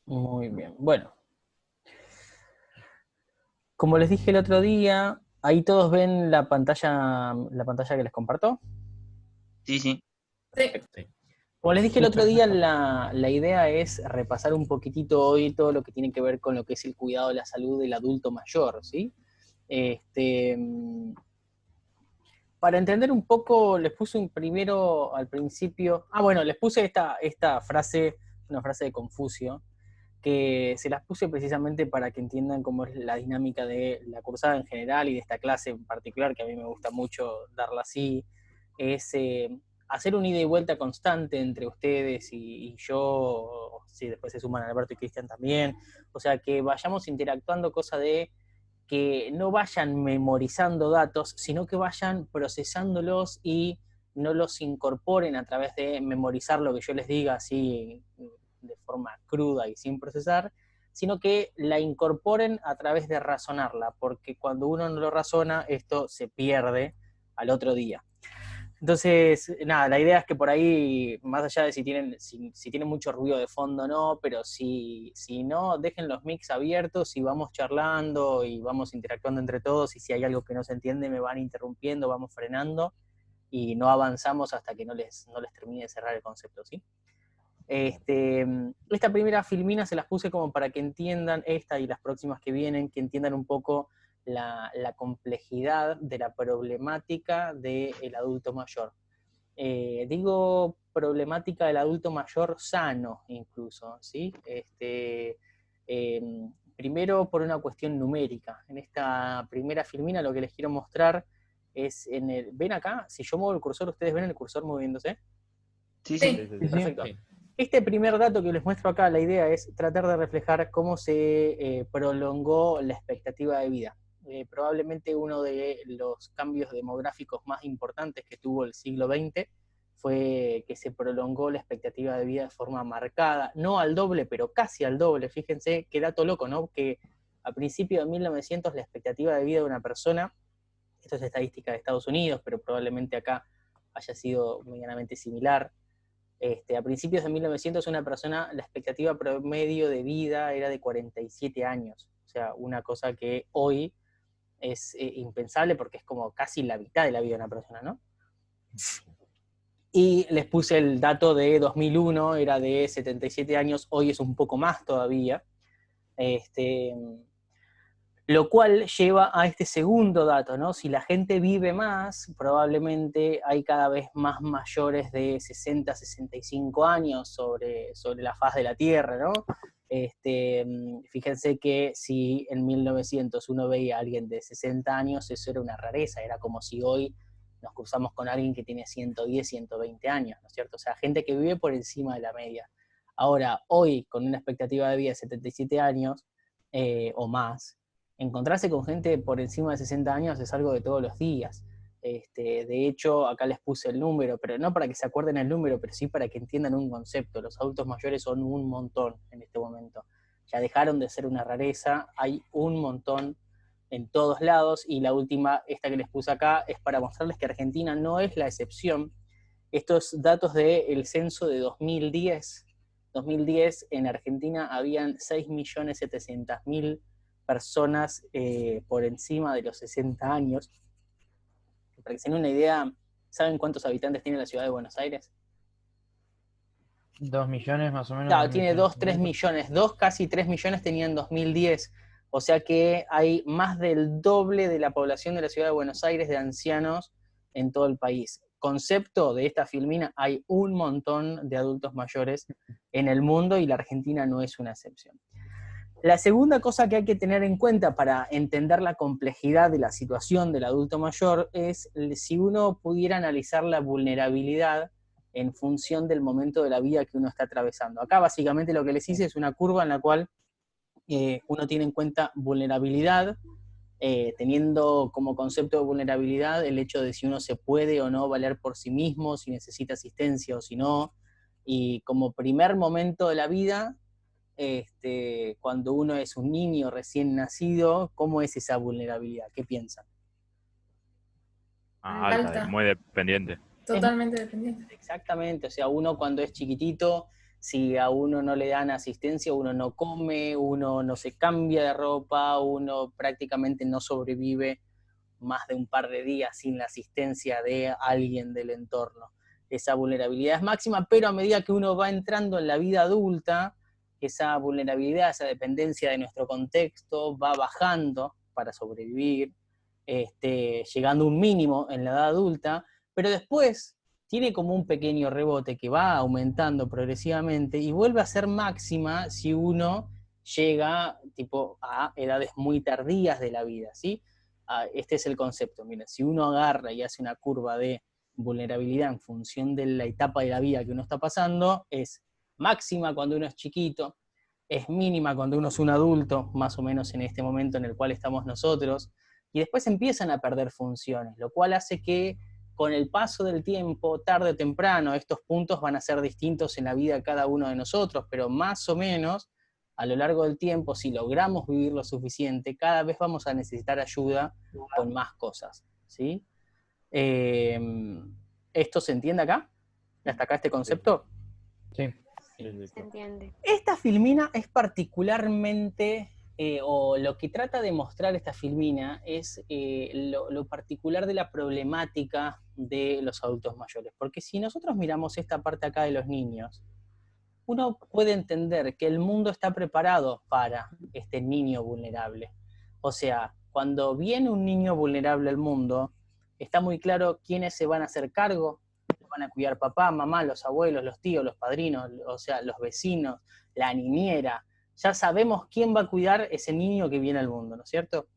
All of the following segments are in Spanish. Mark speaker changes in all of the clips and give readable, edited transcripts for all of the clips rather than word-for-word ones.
Speaker 1: Muy bien. Bueno, como les dije el otro día, ahí todos ven la pantalla que les comparto.
Speaker 2: Sí, sí.
Speaker 3: Sí.
Speaker 1: Perfecto. Como les dije el otro día, la idea es repasar un poquitito hoy todo lo que tiene que ver con lo que es el cuidado de la salud del adulto mayor, ¿sí? Este, para entender un poco, les puse un primero al principio. Bueno, les puse esta frase, una frase de Confucio, que se las puse precisamente para que entiendan cómo es la dinámica de la cursada en general y de esta clase en particular, que a mí me gusta mucho darla así, es hacer un ida y vuelta constante entre ustedes y yo, si después se suman Alberto y Cristian también, o sea, que vayamos interactuando, cosa de que no vayan memorizando datos, sino que vayan procesándolos y no los incorporen a través de memorizar lo que yo les diga así de forma cruda y sin procesar, sino que la incorporen a través de razonarla, porque cuando uno no lo razona, esto se pierde al otro día. Entonces, nada, la idea es que por ahí, más allá de si tienen mucho ruido de fondo o no, pero si no, dejen los mics abiertos y vamos charlando y vamos interactuando entre todos, y si hay algo que no se entiende me van interrumpiendo, vamos frenando y no avanzamos hasta que no les termine de cerrar el concepto, ¿sí? Esta primera filmina se las puse como para que entiendan, esta y las próximas que vienen, que entiendan un poco la complejidad de la problemática del adulto mayor. Digo problemática del adulto mayor sano incluso, ¿sí? Eh, Primero por una cuestión numérica. En esta primera filmina lo que les quiero mostrar es ¿ven acá? Si yo muevo el cursor, ¿ustedes ven el cursor moviéndose?
Speaker 2: Sí, sí.
Speaker 3: Sí.
Speaker 1: Sí, sí, perfecto. Sí. Este primer dato que les muestro acá, la idea es tratar de reflejar cómo se prolongó la expectativa de vida. Probablemente uno de los cambios demográficos más importantes que tuvo el siglo XX fue que se prolongó la expectativa de vida de forma marcada, no al doble, pero casi al doble. Fíjense qué dato loco, ¿no? Que a principios de 1900 la expectativa de vida de una persona, esto es estadística de Estados Unidos, pero probablemente acá haya sido medianamente similar. A principios de 1900 una persona, la expectativa promedio de vida era de 47 años. O sea, una cosa que hoy es impensable porque es como casi la mitad de la vida de una persona, ¿no? Y les puse el dato de 2001, era de 77 años, hoy es un poco más todavía. Este, Lo cual lleva a este segundo dato, ¿no? Si la gente vive más, probablemente hay cada vez más mayores de 60, 65 años sobre la faz de la Tierra, ¿no? Fíjense que si en 1900 uno veía a alguien de 60 años, eso era una rareza, era como si hoy nos cruzamos con alguien que tiene 110, 120 años, ¿no es cierto? O sea, gente que vive por encima de la media. Ahora, hoy, con una expectativa de vida de 77 años o más, encontrarse con gente por encima de 60 años es algo de todos los días. De hecho, acá les puse el número, pero no para que se acuerden el número, pero sí para que entiendan un concepto. Los adultos mayores son un montón en este momento. Ya dejaron de ser una rareza, hay un montón en todos lados, y la última, esta que les puse acá, es para mostrarles que Argentina no es la excepción. Estos datos del censo de 2010. 2010 en Argentina habían 6.700.000 personas por encima de los 60 años. Para que se den una idea, ¿saben cuántos habitantes tiene la ciudad de Buenos Aires?
Speaker 3: 2 millones más o menos.
Speaker 1: Claro, tiene 2, 3 millones. 2, casi 3 millones tenía en 2010. O sea que hay más del doble de la población de la ciudad de Buenos Aires de ancianos en todo el país. Concepto de esta filmina, hay un montón de adultos mayores en el mundo y la Argentina no es una excepción. La segunda cosa que hay que tener en cuenta para entender la complejidad de la situación del adulto mayor es si uno pudiera analizar la vulnerabilidad en función del momento de la vida que uno está atravesando. Acá básicamente lo que les hice es una curva en la cual uno tiene en cuenta vulnerabilidad, teniendo como concepto de vulnerabilidad el hecho de si uno se puede o no valer por sí mismo, si necesita asistencia o si no, y como primer momento de la vida, cuando uno es un niño recién nacido, ¿cómo es esa vulnerabilidad? ¿Qué piensan?
Speaker 3: Alta,
Speaker 2: Muy dependiente.
Speaker 1: Es
Speaker 3: totalmente dependiente.
Speaker 1: Exactamente, o sea, uno cuando es chiquitito si a uno no le dan asistencia, uno no come, uno no se cambia de ropa, uno prácticamente no sobrevive más de un par de días sin la asistencia de alguien del entorno. Esa vulnerabilidad es máxima, pero a medida que uno va entrando en la vida adulta, esa vulnerabilidad, esa dependencia de nuestro contexto va bajando para sobrevivir, llegando a un mínimo en la edad adulta, pero después tiene como un pequeño rebote que va aumentando progresivamente y vuelve a ser máxima si uno llega tipo a edades muy tardías de la vida, ¿sí? Este es el concepto. Miren, si uno agarra y hace una curva de vulnerabilidad en función de la etapa de la vida que uno está pasando, es máxima cuando uno es chiquito, es mínima cuando uno es un adulto, más o menos en este momento en el cual estamos nosotros, y después empiezan a perder funciones, lo cual hace que con el paso del tiempo, tarde o temprano, estos puntos van a ser distintos en la vida de cada uno de nosotros, pero más o menos a lo largo del tiempo, si logramos vivir lo suficiente, cada vez vamos a necesitar ayuda con más cosas, ¿sí? ¿Esto se entiende acá? ¿Hasta acá este concepto?
Speaker 3: Sí.
Speaker 4: Se entiende.
Speaker 1: Esta filmina es particularmente, o lo que trata de mostrar esta filmina es lo particular de la problemática de los adultos mayores. Porque si nosotros miramos esta parte acá de los niños, uno puede entender que el mundo está preparado para este niño vulnerable. O sea, cuando viene un niño vulnerable al mundo, está muy claro quiénes se van a hacer cargo, lo van a cuidar papá, mamá, los abuelos, los tíos, los padrinos, o sea, los vecinos, la niñera. Ya sabemos quién va a cuidar ese niño que viene al mundo, ¿no es cierto?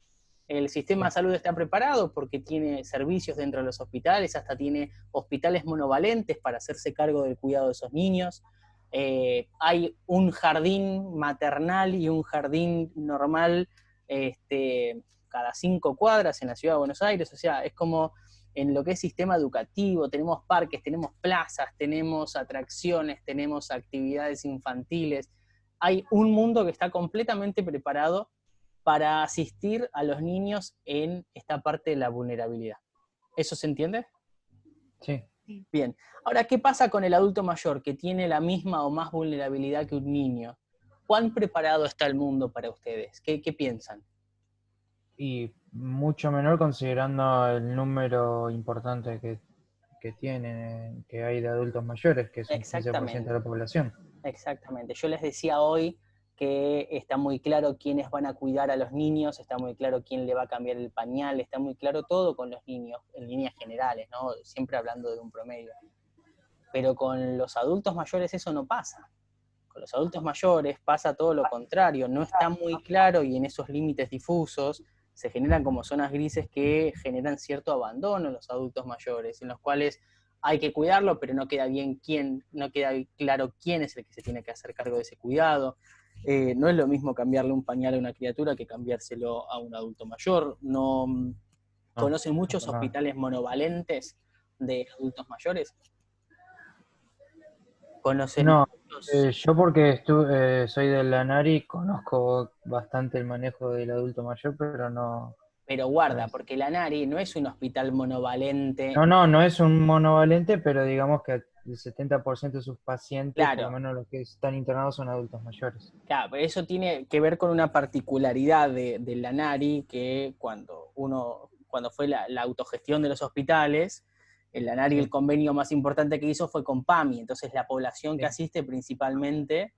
Speaker 1: El sistema de salud está preparado porque tiene servicios dentro de los hospitales, hasta tiene hospitales monovalentes para hacerse cargo del cuidado de esos niños. Hay un jardín maternal y un jardín normal cada 5 cuadras en la ciudad de Buenos Aires, o sea, es como en lo que es sistema educativo, tenemos parques, tenemos plazas, tenemos atracciones, tenemos actividades infantiles, hay un mundo que está completamente preparado para asistir a los niños en esta parte de la vulnerabilidad. ¿Eso se entiende?
Speaker 3: Sí.
Speaker 1: Bien. Ahora, ¿qué pasa con el adulto mayor que tiene la misma o más vulnerabilidad que un niño? ¿Cuán preparado está el mundo para ustedes? ¿Qué piensan?
Speaker 3: Y mucho menor considerando el número importante que tienen, que hay de adultos mayores, que es un 15% de la población.
Speaker 1: Exactamente. Yo les decía hoy que está muy claro quiénes van a cuidar a los niños, está muy claro quién le va a cambiar el pañal, está muy claro todo con los niños, en líneas generales, ¿no? Siempre hablando de un promedio. Pero con los adultos mayores eso no pasa. Con los adultos mayores pasa todo lo contrario, no está muy claro y en esos límites difusos se generan como zonas grises que generan cierto abandono en los adultos mayores, en los cuales hay que cuidarlo, pero no queda no queda claro quién es el que se tiene que hacer cargo de ese cuidado. No es lo mismo cambiarle un pañal a una criatura que cambiárselo a un adulto mayor. No, ¿conocen muchos hospitales monovalentes de adultos mayores? ¿Conocen
Speaker 3: No,
Speaker 1: muchos?
Speaker 3: yo porque soy de la NARI, conozco bastante el manejo del adulto mayor, pero no...
Speaker 1: Pero guarda, porque la NARI no es un hospital monovalente.
Speaker 3: No es un monovalente, pero digamos que el 70% de sus pacientes,
Speaker 1: Claro.
Speaker 3: por lo menos los que están internados, son adultos mayores.
Speaker 1: Claro, pero eso tiene que ver con una particularidad de la NARI, que cuando fue la autogestión de los hospitales, la NARI,
Speaker 3: Sí.
Speaker 1: el convenio más importante que hizo fue con PAMI, entonces la población que asiste principalmente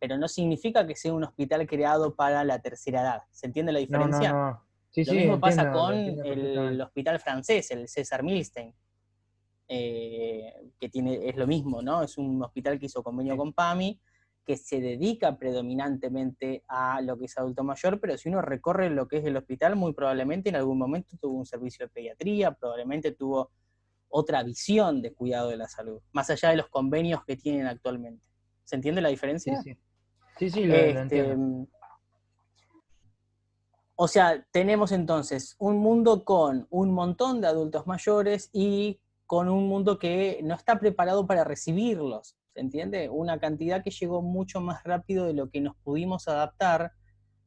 Speaker 1: pero no significa que sea un hospital creado para la tercera edad. ¿Se entiende la diferencia?
Speaker 3: No. Sí,
Speaker 1: Lo mismo pasa con
Speaker 3: entiendo
Speaker 1: el
Speaker 3: perfectamente.
Speaker 1: hospital francés, el César Milstein, que es lo mismo, ¿no? Es un hospital que hizo convenio con PAMI, que se dedica predominantemente a lo que es adulto mayor, pero si uno recorre lo que es el hospital, muy probablemente en algún momento tuvo un servicio de pediatría, probablemente tuvo otra visión de cuidado de la salud, más allá de los convenios que tienen actualmente. ¿Se entiende la diferencia?
Speaker 3: Sí, lo entiendo.
Speaker 1: O sea, tenemos entonces un mundo con un montón de adultos mayores y con un mundo que no está preparado para recibirlos, ¿se entiende? Una cantidad que llegó mucho más rápido de lo que nos pudimos adaptar.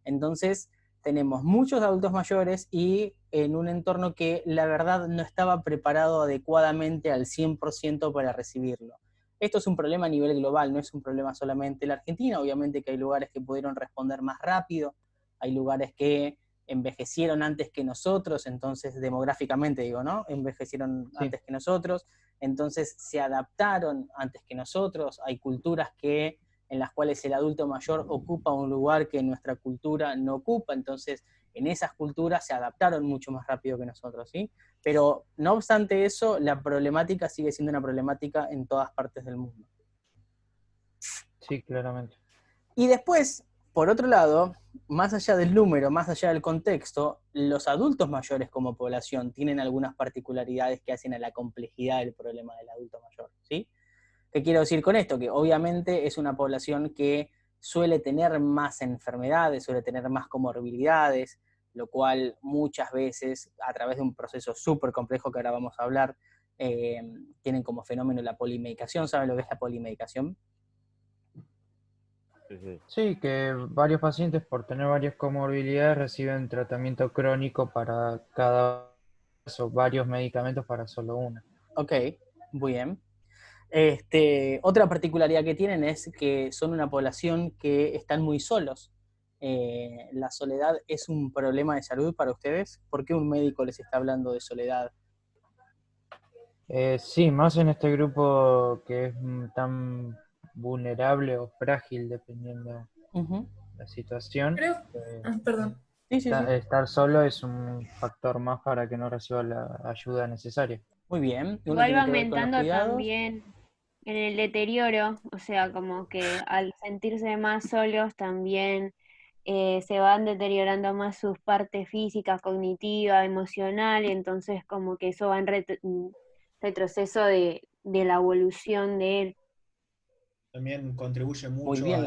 Speaker 1: Entonces, tenemos muchos adultos mayores y en un entorno que la verdad no estaba preparado adecuadamente al 100% para recibirlo. Esto es un problema a nivel global, no es un problema solamente en la Argentina. Obviamente que hay lugares que pudieron responder más rápido, hay lugares que envejecieron antes que nosotros, entonces demográficamente digo, ¿no? Envejecieron antes que nosotros, entonces se adaptaron antes que nosotros. Hay culturas en las cuales el adulto mayor ocupa un lugar que nuestra cultura no ocupa, entonces en esas culturas se adaptaron mucho más rápido que nosotros, ¿sí? Pero no obstante eso, la problemática sigue siendo una problemática en todas partes del mundo.
Speaker 3: Sí, claramente.
Speaker 1: Y después, por otro lado, más allá del número, más allá del contexto, los adultos mayores como población tienen algunas particularidades que hacen a la complejidad del problema del adulto mayor, ¿sí? ¿Qué quiero decir con esto? Que obviamente es una población que suele tener más enfermedades, suele tener más comorbilidades, lo cual muchas veces, a través de un proceso súper complejo que ahora vamos a hablar, tienen como fenómeno la polimedicación. ¿Saben lo que es la polimedicación?
Speaker 3: Sí, que varios pacientes por tener varias comorbilidades reciben tratamiento crónico para cada caso, varios medicamentos para solo una.
Speaker 1: Ok, muy bien. Otra particularidad que tienen es que son una población que están muy solos. ¿La soledad es un problema de salud para ustedes? ¿Por qué un médico les está hablando de soledad?
Speaker 3: Sí, más en este grupo que es tan vulnerable o frágil dependiendo la situación.
Speaker 4: Creo. Perdón.
Speaker 1: Sí.
Speaker 3: Estar solo es un factor más para que no reciba la ayuda necesaria.
Speaker 1: Muy bien. Uno
Speaker 5: Igual va
Speaker 1: tiene que ver con los
Speaker 5: aumentando
Speaker 1: cuidados.
Speaker 5: también en el deterioro, o sea, como que al sentirse más solos también se van deteriorando más sus partes físicas, cognitivas, emocionales, entonces como que eso va en retroceso de la evolución de él.
Speaker 6: También contribuye
Speaker 1: Muy
Speaker 6: mucho
Speaker 1: bien.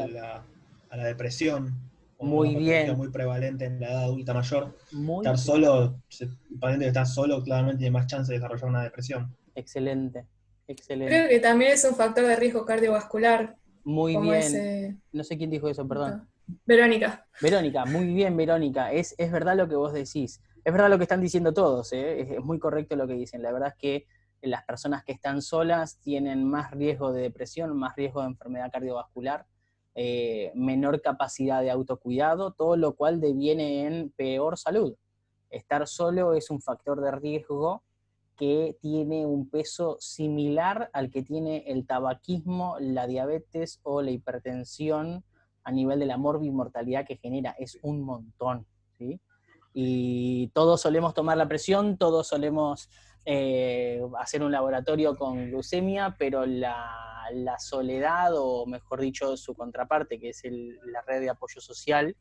Speaker 6: a la depresión, como
Speaker 1: Muy
Speaker 6: una patología
Speaker 1: bien.
Speaker 6: muy prevalente en la edad adulta mayor.
Speaker 1: Muy
Speaker 6: Estar
Speaker 1: bien.
Speaker 6: solo, el paciente que está solo claramente tiene más chance de desarrollar una depresión.
Speaker 1: Excelente.
Speaker 4: Creo que también es un factor de riesgo cardiovascular.
Speaker 1: Muy
Speaker 4: como
Speaker 1: bien. No sé quién dijo eso, perdón.
Speaker 4: Verónica.
Speaker 1: Verónica, muy bien, Verónica. Es verdad lo que vos decís. Es verdad lo que están diciendo todos, ¿eh? Es muy correcto lo que dicen. La verdad es que las personas que están solas tienen más riesgo de depresión, más riesgo de enfermedad cardiovascular, menor capacidad de autocuidado, todo lo cual deviene en peor salud. Estar solo es un factor de riesgo que tiene un peso similar al que tiene el tabaquismo, la diabetes o la hipertensión a nivel de la morbimortalidad que genera. Es un montón, ¿sí? Y todos solemos tomar la presión, todos solemos hacer un laboratorio con glucemia, pero la soledad, o mejor dicho, su contraparte, que es la red de apoyo social,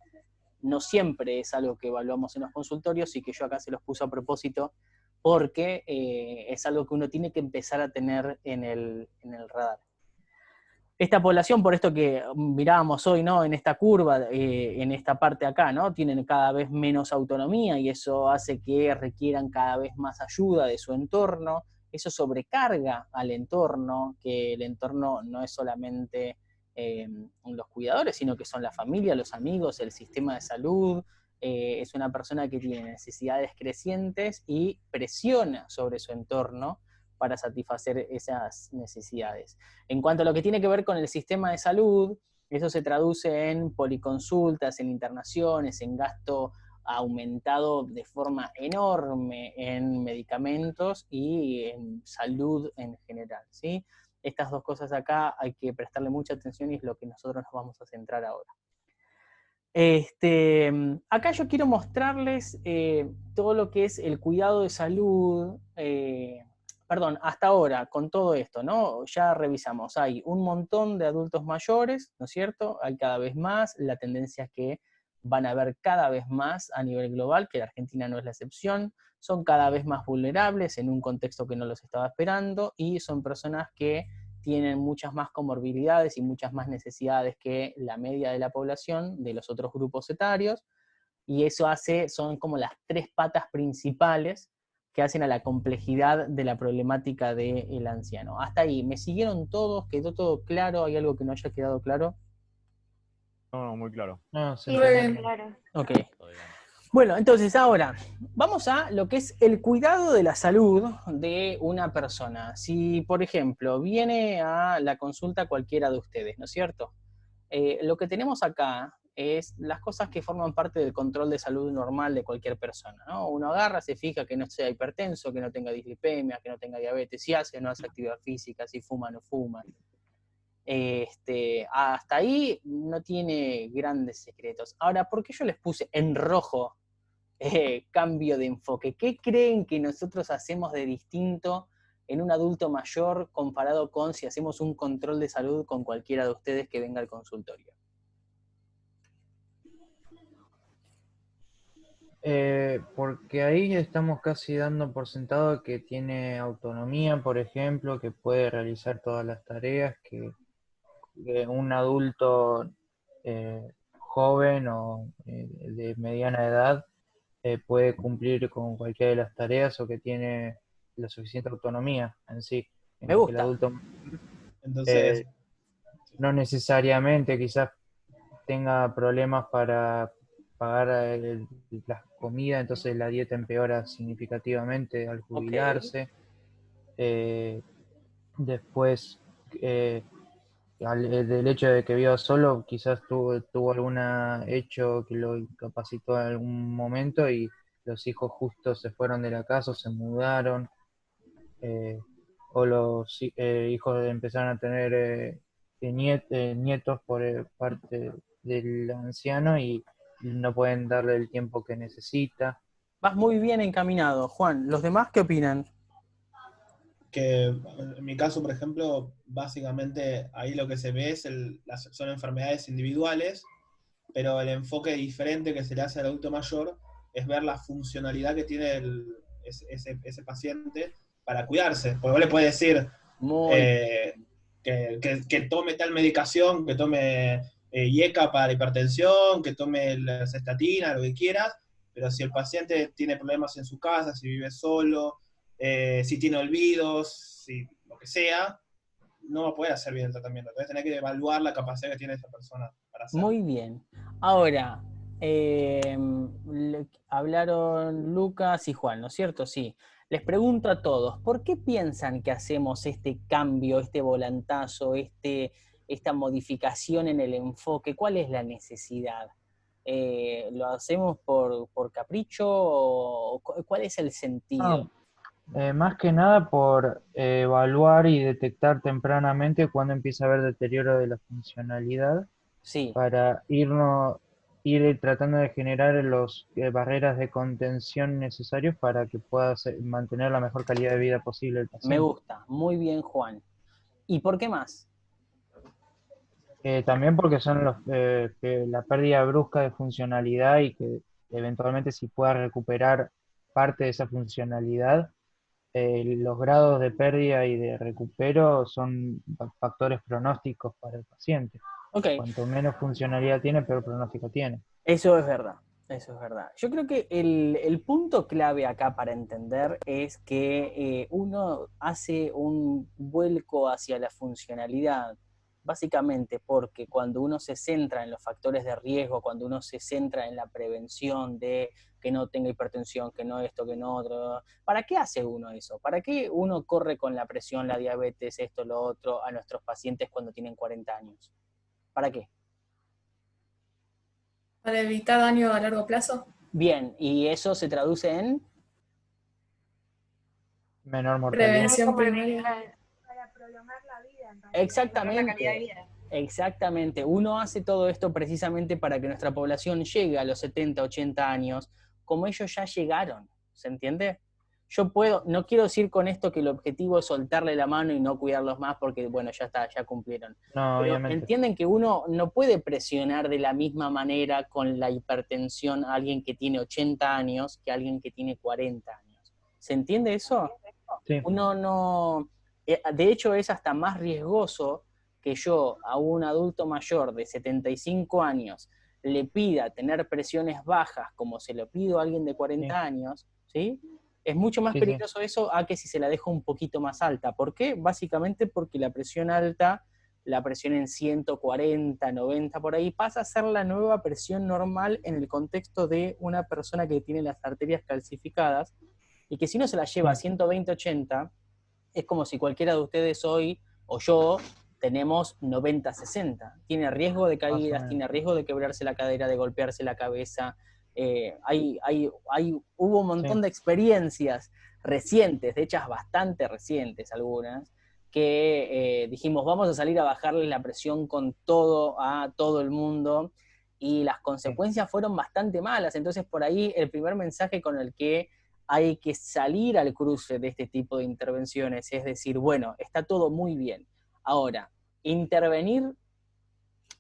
Speaker 1: no siempre es algo que evaluamos en los consultorios, y que yo acá se los puse a propósito, porque es algo que uno tiene que empezar a tener en el radar. Esta población, por esto que mirábamos hoy, ¿no? En esta curva, en esta parte acá, ¿no? Tienen cada vez menos autonomía, y eso hace que requieran cada vez más ayuda de su entorno. Eso sobrecarga al entorno, que el entorno no es solamente los cuidadores, sino que son la familia, los amigos, el sistema de salud. Es una persona que tiene necesidades crecientes y presiona sobre su entorno para satisfacer esas necesidades. En cuanto a lo que tiene que ver con el sistema de salud, eso se traduce en policonsultas, en internaciones, en gasto aumentado de forma enorme en medicamentos y en salud en general, ¿sí? Estas dos cosas acá hay que prestarle mucha atención, y es lo que nosotros nos vamos a centrar ahora. Acá yo quiero mostrarles todo lo que es el cuidado de salud. Perdón, hasta ahora, con todo esto, ¿no? Ya revisamos, hay un montón de adultos mayores, ¿no es cierto? Hay cada vez más, la tendencia es que van a haber cada vez más a nivel global, que la Argentina no es la excepción. Son cada vez más vulnerables en un contexto que no los estaba esperando, y son personas que tienen muchas más comorbilidades y muchas más necesidades que la media de la población de los otros grupos etarios, y eso son como las tres patas principales que hacen a la complejidad de la problemática del anciano. Hasta ahí, ¿me siguieron todos? ¿Quedó todo claro? ¿Hay algo que no haya quedado claro?
Speaker 7: No, muy claro.
Speaker 3: No,
Speaker 5: Sí,
Speaker 4: Muy bien.
Speaker 5: claro.
Speaker 1: Ok. Bueno, entonces ahora vamos a lo que es el cuidado de la salud de una persona. Si, por ejemplo, viene a la consulta cualquiera de ustedes, ¿no es cierto? Lo que tenemos acá es las cosas que forman parte del control de salud normal de cualquier persona, ¿no? Uno agarra, se fija que no sea hipertenso, que no tenga dislipemia, que no tenga diabetes, si hace o no hace actividad física, si fuma o no fuma. Hasta ahí no tiene grandes secretos. Ahora, ¿por qué yo les puse en rojo cambio de enfoque? ¿Qué creen que nosotros hacemos de distinto en un adulto mayor comparado con si hacemos un control de salud con cualquiera de ustedes que venga al consultorio?
Speaker 3: Porque ahí estamos casi dando por sentado que tiene autonomía, por ejemplo, que puede realizar todas las tareas que un adulto joven o de mediana edad puede cumplir con cualquiera de las tareas, o que tiene la suficiente autonomía en sí. En
Speaker 1: Me
Speaker 3: lo que el
Speaker 1: gusta.
Speaker 3: adulto
Speaker 6: Entonces,
Speaker 3: no necesariamente quizás tenga problemas para pagar la comida, entonces la dieta empeora significativamente al jubilarse. Después, del hecho de que viva solo, quizás tuvo algún hecho que lo incapacitó en algún momento y los hijos justo se fueron de la casa o se mudaron, o los hijos empezaron a tener nietos por parte del anciano y no pueden darle el tiempo que necesita.
Speaker 1: Vas muy bien encaminado, Juan. ¿Los demás qué opinan?
Speaker 6: que en mi caso, por ejemplo, básicamente ahí lo que se ve es son enfermedades individuales, pero el enfoque diferente que se le hace al adulto mayor es ver la funcionalidad que tiene ese paciente para cuidarse. Porque vos le puedes decir que tome tal medicación, que tome IECA para la hipertensión, que tome las estatinas, lo que quieras, pero si el paciente tiene problemas en su casa, si vive solo, si tiene olvidos, si lo que sea, no va a poder hacer bien el tratamiento. Entonces tenés que evaluar la capacidad que tiene esa persona para hacerlo.
Speaker 1: Muy bien. Ahora, hablaron Lucas y Juan, ¿no es cierto? Sí. Les pregunto a todos, ¿por qué piensan que hacemos este cambio, este volantazo, esta modificación en el enfoque? ¿Cuál es la necesidad? ¿Lo hacemos por capricho o cuál es el sentido?
Speaker 3: Más que nada por evaluar y detectar tempranamente cuando empieza a haber deterioro de la funcionalidad,
Speaker 1: Sí.
Speaker 3: para ir tratando de generar los barreras de contención necesarios para que pueda mantener la mejor calidad de vida posible el paciente.
Speaker 1: Me gusta, muy bien, Juan. ¿Y por qué más?
Speaker 3: También porque son la pérdida brusca de funcionalidad, y que eventualmente, si pueda recuperar parte de esa funcionalidad, los grados de pérdida y de recupero son factores pronósticos para el paciente.
Speaker 1: Okay.
Speaker 3: Cuanto menos funcionalidad tiene, peor pronóstico tiene.
Speaker 1: Eso es verdad, eso es verdad. Yo creo que el punto clave acá para entender es que uno hace un vuelco hacia la funcionalidad, básicamente porque cuando uno se centra en los factores de riesgo, cuando uno se centra en la prevención de que no tenga hipertensión, que no esto, que no otro, ¿para qué hace uno eso? ¿Para qué uno corre con la presión, la diabetes, esto, lo otro, a nuestros pacientes cuando tienen 40 años? ¿Para qué?
Speaker 4: Para evitar daño a largo plazo.
Speaker 1: Bien, y eso se traduce en
Speaker 3: menor mortalidad.
Speaker 4: Prevención primaria.
Speaker 7: Para prolongar la vida, en realidad.
Speaker 1: exactamente,
Speaker 7: Mejorar la calidad de vida.
Speaker 1: exactamente. Uno hace todo esto precisamente para que nuestra población llegue a los 70, 80 años, como ellos ya llegaron, ¿se entiende? Yo no quiero decir con esto que el objetivo es soltarle la mano y no cuidarlos más porque, bueno, ya está, ya cumplieron.
Speaker 3: No,
Speaker 1: Pero
Speaker 3: obviamente.
Speaker 1: entienden que uno no puede presionar de la misma manera con la hipertensión a alguien que tiene 80 años que a alguien que tiene 40 años. ¿Se entiende eso?
Speaker 3: Sí.
Speaker 1: Uno no... De hecho, es hasta más riesgoso que yo a un adulto mayor de 75 años le pida tener presiones bajas como se lo pido a alguien de 40 años, ¿sí? Es mucho más peligroso eso a que si se la dejo un poquito más alta. ¿Por qué? Básicamente porque la presión alta la presión en 140, 90 por ahí, pasa a ser la nueva presión normal en el contexto de una persona que tiene las arterias calcificadas, y que si uno se la lleva a 120, 80, es como si cualquiera de ustedes hoy, o yo, tenemos 90, 60. Tiene riesgo de caídas, tiene riesgo de quebrarse la cadera, de golpearse la cabeza. Hubo un montón de experiencias recientes, de hechas bastante recientes algunas, que dijimos, vamos a salir a bajarle la presión con todo a todo el mundo, y las consecuencias fueron bastante malas. Entonces, por ahí, el primer mensaje con el que hay que salir al cruce de este tipo de intervenciones es decir, bueno, está todo muy bien. Ahora, intervenir,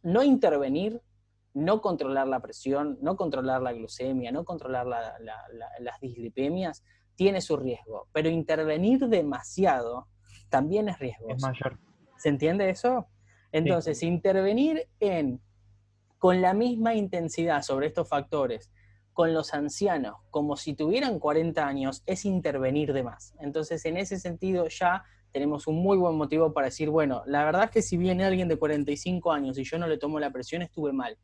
Speaker 1: no controlar la presión, no controlar la glucemia, no controlar las dislipemias, tiene su riesgo. Pero intervenir demasiado también es riesgoso.
Speaker 3: Es mayor.
Speaker 1: ¿Se entiende eso? Entonces, intervenir con la misma intensidad sobre estos factores con los ancianos, como si tuvieran 40 años, es intervenir de más. Entonces, en ese sentido, ya tenemos un muy buen motivo para decir, bueno, la verdad es que si viene alguien de 45 años y yo no le tomo la presión, estuve mal.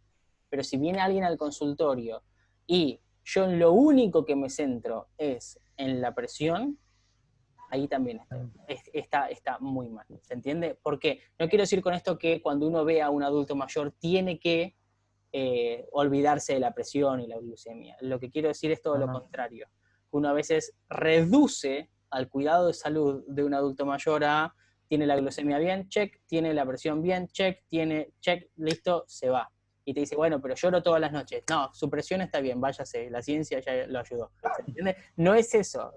Speaker 1: Pero si viene alguien al consultorio y yo en lo único que me centro es en la presión, ahí también está muy mal. ¿Se entiende? Porque no quiero decir con esto que cuando uno ve a un adulto mayor tiene que olvidarse de la presión y la glucemia. Lo que quiero decir es todo lo contrario. Uno a veces reduce al cuidado de salud de un adulto mayor a, tiene la glucemia bien, check, tiene la presión bien, check, listo, se va. Y te dice, bueno, pero lloro todas las noches. No, su presión está bien, váyase, la ciencia ya lo ayudó. ¿Entiendes? No es eso.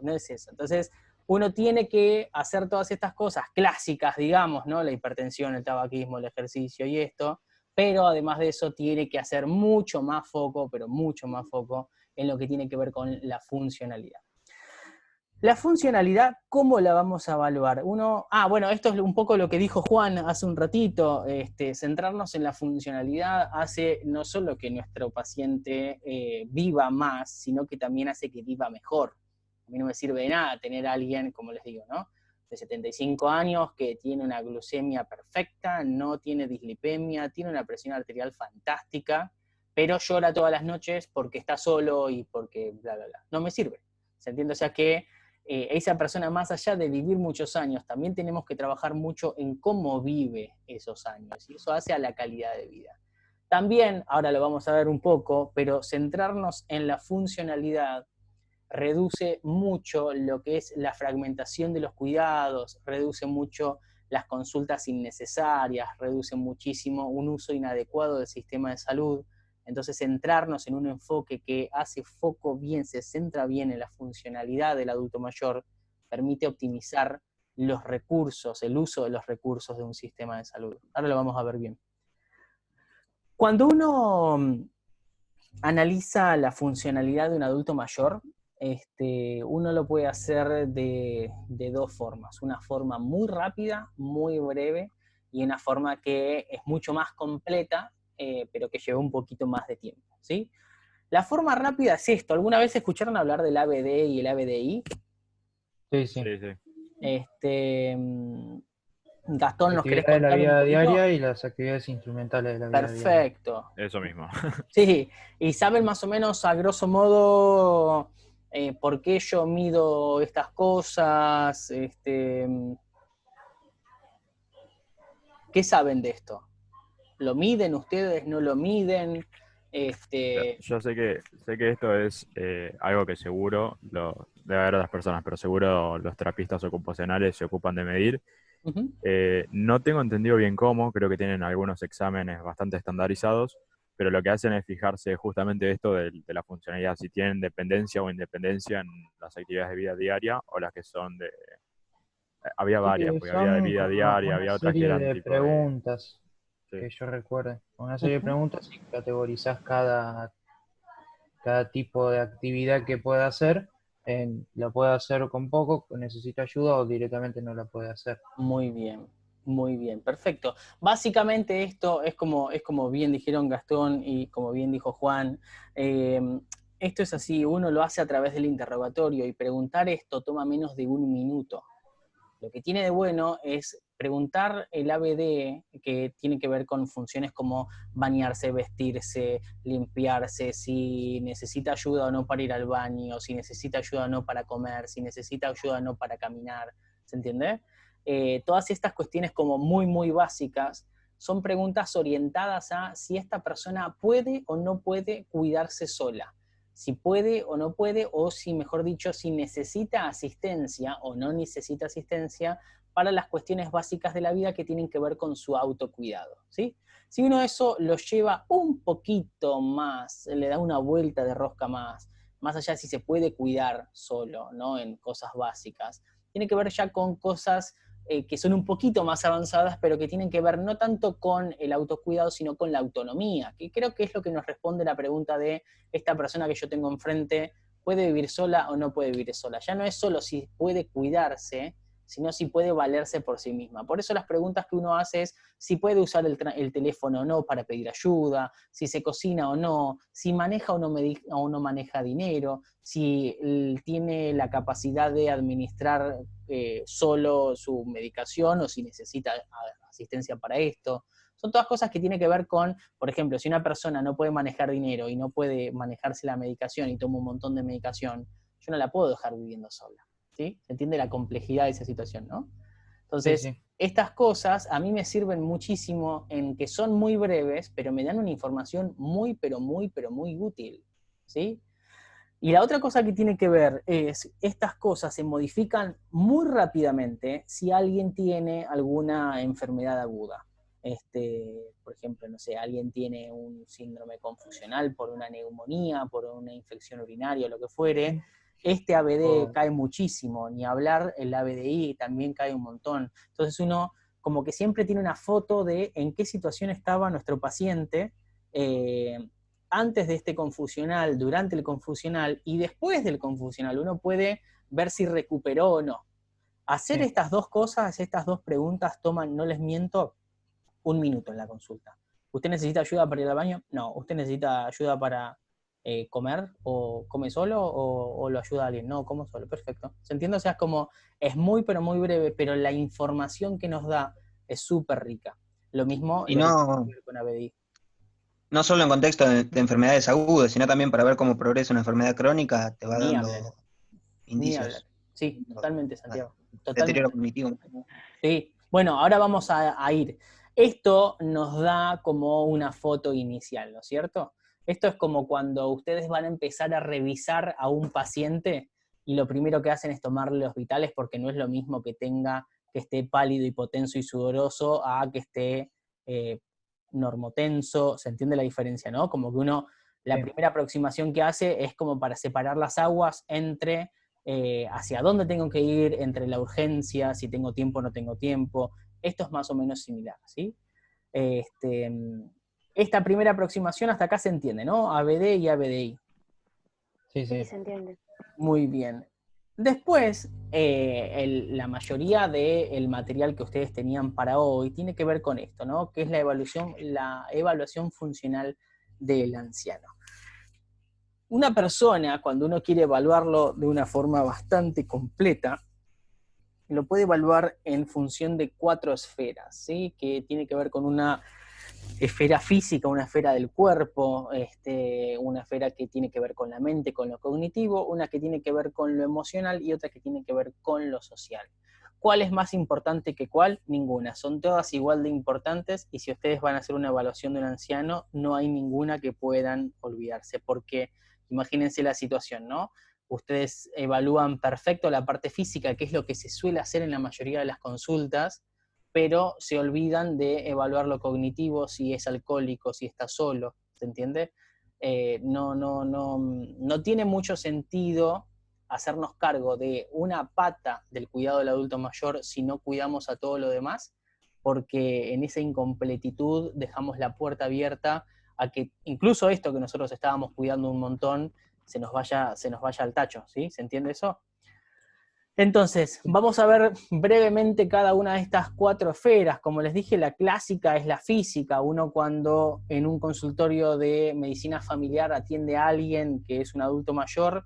Speaker 1: Entonces, uno tiene que hacer todas estas cosas clásicas, digamos, ¿no? La hipertensión, el tabaquismo, el ejercicio y esto, pero además de eso tiene que hacer mucho más foco, pero mucho más foco en lo que tiene que ver con la funcionalidad. La funcionalidad, ¿cómo la vamos a evaluar? Bueno, esto es un poco lo que dijo Juan hace un ratito, centrarnos en la funcionalidad hace no solo que nuestro paciente viva más, sino que también hace que viva mejor. A mí no me sirve de nada tener a alguien, como les digo, ¿no?, de 75 años, que tiene una glucemia perfecta, no tiene dislipemia, tiene una presión arterial fantástica, pero llora todas las noches porque está solo y porque bla, bla, bla. No me sirve. ¿Se entiende? O sea que esa persona, más allá de vivir muchos años, también tenemos que trabajar mucho en cómo vive esos años, y eso hace a la calidad de vida. También, ahora lo vamos a ver un poco, pero centrarnos en la funcionalidad reduce mucho lo que es la fragmentación de los cuidados, reduce mucho las consultas innecesarias, reduce muchísimo un uso inadecuado del sistema de salud. Entonces, centrarnos en un enfoque que hace foco bien, se centra bien en la funcionalidad del adulto mayor, permite optimizar los recursos, el uso de los recursos de un sistema de salud. Ahora lo vamos a ver bien. Cuando uno analiza la funcionalidad de un adulto mayor, uno lo puede hacer de dos formas. Una forma muy rápida, muy breve, y una forma que es mucho más completa, pero que lleva un poquito más de tiempo, ¿sí? La forma rápida es esto. ¿Alguna vez escucharon hablar del ABD y el ABDI?
Speaker 3: Sí.
Speaker 1: Gastón, ¿nos querés
Speaker 3: Actividades de la
Speaker 1: contar un
Speaker 3: vida
Speaker 1: poquito?
Speaker 3: diaria y las actividades instrumentales de la vida diaria.
Speaker 1: Perfecto.
Speaker 8: Eso mismo.
Speaker 1: Sí, y saben más o menos, a grosso modo, por qué yo mido estas cosas, ¿qué saben de esto? ¿Lo miden ustedes? ¿No lo miden?
Speaker 8: Yo sé que esto es algo que seguro debe haber otras personas, pero seguro los terapistas ocupacionales se ocupan de medir.
Speaker 1: Uh-huh.
Speaker 8: No tengo entendido bien cómo, creo que tienen algunos exámenes bastante estandarizados, pero lo que hacen es fijarse justamente esto de la funcionalidad, si tienen dependencia o independencia en las actividades de vida diaria o las que son de... Había varias, porque había de vida diaria, había otras que eran tipo
Speaker 3: preguntas
Speaker 8: Sí.
Speaker 3: que yo recuerde. Una serie de preguntas y categorizás cada tipo de actividad que pueda hacer. La puede hacer con poco, necesita ayuda o directamente no la puede hacer.
Speaker 1: Muy bien, perfecto. Básicamente esto es como bien dijeron Gastón y como bien dijo Juan, esto es así, uno lo hace a través del interrogatorio, y preguntar esto toma menos de un minuto. Lo que tiene de bueno es preguntar el ABD, que tiene que ver con funciones como bañarse, vestirse, limpiarse, si necesita ayuda o no para ir al baño, si necesita ayuda o no para comer, si necesita ayuda o no para caminar, ¿se entiende? Todas estas cuestiones como muy, muy básicas son preguntas orientadas a si esta persona puede o no puede cuidarse sola. Si puede o no puede, o si, mejor dicho, si necesita asistencia o no necesita asistencia para las cuestiones básicas de la vida que tienen que ver con su autocuidado, ¿sí? Si uno eso lo lleva un poquito más, le da una vuelta de rosca más allá de si se puede cuidar solo, ¿no? En cosas básicas, tiene que ver ya con cosas que son un poquito más avanzadas, pero que tienen que ver no tanto con el autocuidado, sino con la autonomía, que creo que es lo que nos responde la pregunta de esta persona que yo tengo enfrente, ¿puede vivir sola o no puede vivir sola? Ya no es solo si puede cuidarse, sino si puede valerse por sí misma. Por eso las preguntas que uno hace es si puede usar el teléfono o no para pedir ayuda, si se cocina o no, si maneja o no maneja dinero, si tiene la capacidad de administrar solo su medicación o si necesita asistencia para esto. Son todas cosas que tienen que ver con, por ejemplo, si una persona no puede manejar dinero y no puede manejarse la medicación y toma un montón de medicación, yo no la puedo dejar viviendo sola. ¿Sí? ¿Se entiende la complejidad de esa situación, no? Entonces,
Speaker 3: Sí, sí.
Speaker 1: estas cosas a mí me sirven muchísimo en que son muy breves, pero me dan una información muy, pero muy útil, ¿sí? Y la otra cosa que tiene que ver es, estas cosas se modifican muy rápidamente si alguien tiene alguna enfermedad aguda. Por ejemplo, no sé, alguien tiene un síndrome confusional por una neumonía, por una infección urinaria, lo que fuere, este ABD cae muchísimo, ni hablar el ABDI también cae un montón. Entonces uno como que siempre tiene una foto de en qué situación estaba nuestro paciente antes de este confusional, durante el confusional y después del confusional. Uno puede ver si recuperó o no. Hacer estas dos cosas, estas dos preguntas toman, no les miento, 1 minuto en la consulta. ¿Usted necesita ayuda para ir al baño? No. ¿Usted necesita ayuda para comer? ¿O come solo? ¿O lo ayuda a alguien? No, como solo. Perfecto. ¿Se entiende? O sea, es como, es muy pero muy breve, pero la información que nos da es súper rica. Lo mismo
Speaker 2: Y
Speaker 1: lo que
Speaker 2: no,
Speaker 1: tiene que ver con ABDI.
Speaker 2: no solo en contexto de enfermedades agudas, sino también para ver cómo progresa una enfermedad crónica, te va
Speaker 1: Ni hablar.
Speaker 2: dando
Speaker 1: Ni hablar.
Speaker 2: indicios.
Speaker 1: Sí, totalmente, Santiago.
Speaker 2: Deterioro
Speaker 1: Totalmente.
Speaker 2: cognitivo.
Speaker 1: Sí. Bueno, ahora vamos a ir. Esto nos da como una foto inicial, ¿no es cierto? Esto es como cuando ustedes van a empezar a revisar a un paciente y lo primero que hacen es tomarle los vitales porque no es lo mismo que esté pálido, hipotenso y sudoroso a que esté normotenso. ¿Se entiende la diferencia, no? Como que uno, la primera aproximación que hace es como para separar las aguas entre hacia dónde tengo que ir, entre la urgencia, si tengo tiempo o no tengo tiempo. Esto es más o menos similar, ¿sí? Esta primera aproximación hasta acá se entiende, ¿no? ABD y ABDI.
Speaker 3: Sí,
Speaker 5: Sí,
Speaker 3: sí.
Speaker 5: se entiende.
Speaker 1: Muy bien. Después, la mayoría del material que ustedes tenían para hoy tiene que ver con esto, ¿no? Que es la evaluación funcional del anciano. Una persona, cuando uno quiere evaluarlo de una forma bastante completa, lo puede evaluar en función de 4 esferas, ¿sí? Que tiene que ver con una esfera física, una esfera del cuerpo, una esfera que tiene que ver con la mente, con lo cognitivo, una que tiene que ver con lo emocional y otra que tiene que ver con lo social. ¿Cuál es más importante que cuál? Ninguna. Son todas igual de importantes y si ustedes van a hacer una evaluación de un anciano, no hay ninguna que puedan olvidarse, porque imagínense la situación, ¿no? Ustedes evalúan perfecto la parte física, que es lo que se suele hacer en la mayoría de las consultas, pero se olvidan de evaluar lo cognitivo, si es alcohólico, si está solo, ¿se entiende? No tiene mucho sentido hacernos cargo de una pata del cuidado del adulto mayor si no cuidamos a todo lo demás, porque en esa incompletitud dejamos la puerta abierta a que incluso esto que nosotros estábamos cuidando un montón se nos vaya al tacho, ¿sí? ¿Se entiende eso? Entonces, vamos a ver brevemente cada una de estas 4 esferas. Como les dije, la clásica es la física. Uno cuando en un consultorio de medicina familiar atiende a alguien que es un adulto mayor,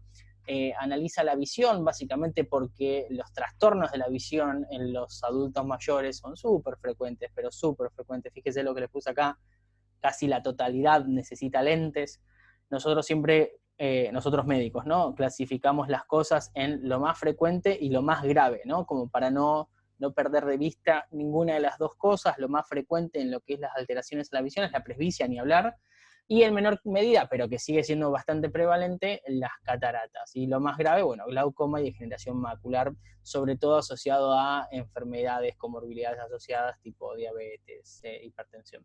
Speaker 1: analiza la visión, básicamente porque los trastornos de la visión en los adultos mayores son súper frecuentes, pero súper frecuentes. Fíjese lo que les puse acá, casi la totalidad necesita lentes. Nosotros siempre, nosotros médicos, ¿no? Clasificamos las cosas en lo más frecuente y lo más grave, ¿no? Como para no perder de vista ninguna de las dos cosas. Lo más frecuente en lo que es las alteraciones de la visión es la presbicia, ni hablar, y en menor medida, pero que sigue siendo bastante prevalente, las cataratas. Y lo más grave, bueno, glaucoma y degeneración macular, sobre todo asociado a enfermedades, comorbilidades asociadas tipo diabetes, hipertensión.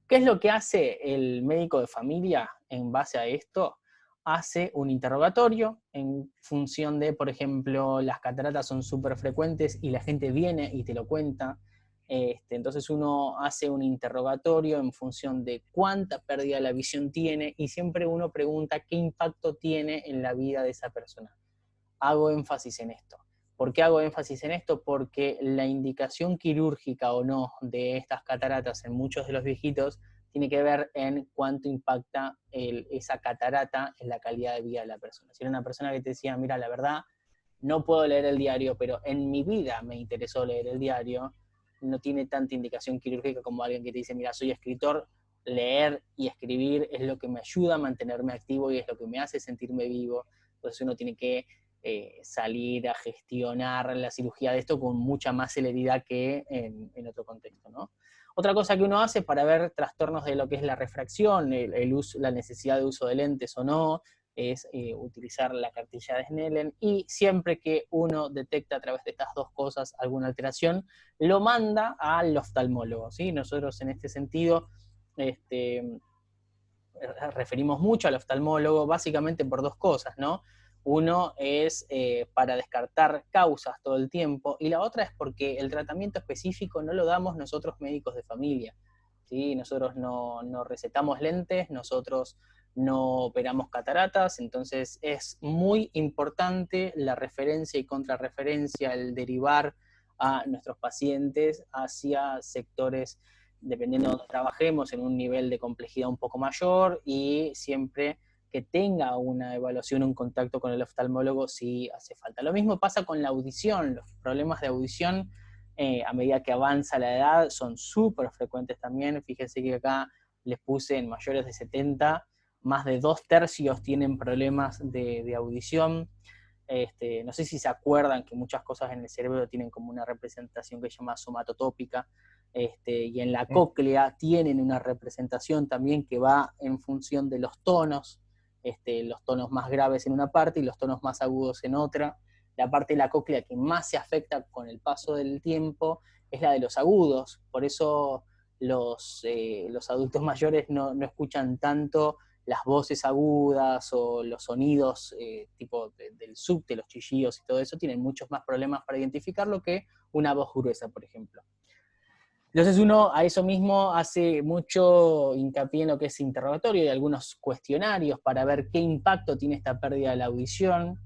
Speaker 1: ¿Qué es lo que hace el médico de familia en base a esto? Hace un interrogatorio en función de, por ejemplo, las cataratas son súper frecuentes y la gente viene y te lo cuenta. Entonces uno hace un interrogatorio en función de cuánta pérdida de la visión tiene y siempre uno pregunta qué impacto tiene en la vida de esa persona. Hago énfasis en esto. ¿Por qué hago énfasis en esto? Porque la indicación quirúrgica o no de estas cataratas en muchos de los viejitos tiene que ver en cuánto impacta esa catarata en la calidad de vida de la persona. Si era una persona que te decía, mira, la verdad, no puedo leer el diario, pero en mi vida me interesó leer el diario, no tiene tanta indicación quirúrgica como alguien que te dice, mira, soy escritor, leer y escribir es lo que me ayuda a mantenerme activo y es lo que me hace sentirme vivo. Entonces uno tiene que salir a gestionar la cirugía de esto con mucha más celeridad que en otro contexto, ¿no? Otra cosa que uno hace para ver trastornos de lo que es la refracción, la necesidad de uso de lentes o no, es utilizar la cartilla de Snellen, y siempre que uno detecta a través de estas dos cosas alguna alteración, lo manda al oftalmólogo, ¿sí? Nosotros en este sentido referimos mucho al oftalmólogo básicamente por dos cosas, ¿no? Uno es para descartar causas todo el tiempo, y la otra es porque el tratamiento específico no lo damos nosotros médicos de familia, ¿sí? Nosotros no recetamos lentes, nosotros no operamos cataratas, entonces es muy importante la referencia y contrarreferencia, el derivar a nuestros pacientes hacia sectores, dependiendo de donde trabajemos, en un nivel de complejidad un poco mayor, y siempre que tenga una evaluación, un contacto con el oftalmólogo si hace falta. Lo mismo pasa con la audición. Los problemas de audición a medida que avanza la edad son súper frecuentes también. Fíjense que acá les puse en mayores de 70, más de 2/3 tienen problemas de audición. No sé si se acuerdan que muchas cosas en el cerebro tienen como una representación que se llama somatotópica, y en la cóclea tienen una representación también que va en función de los tonos más graves en una parte y los tonos más agudos en otra. La parte de la cóclea que más se afecta con el paso del tiempo es la de los agudos, por eso los adultos mayores no escuchan tanto las voces agudas o los sonidos tipo del subte, los chillidos y todo eso, tienen muchos más problemas para identificarlo que una voz gruesa, por ejemplo. Entonces uno a eso mismo hace mucho hincapié en lo que es interrogatorio y algunos cuestionarios para ver qué impacto tiene esta pérdida de la audición.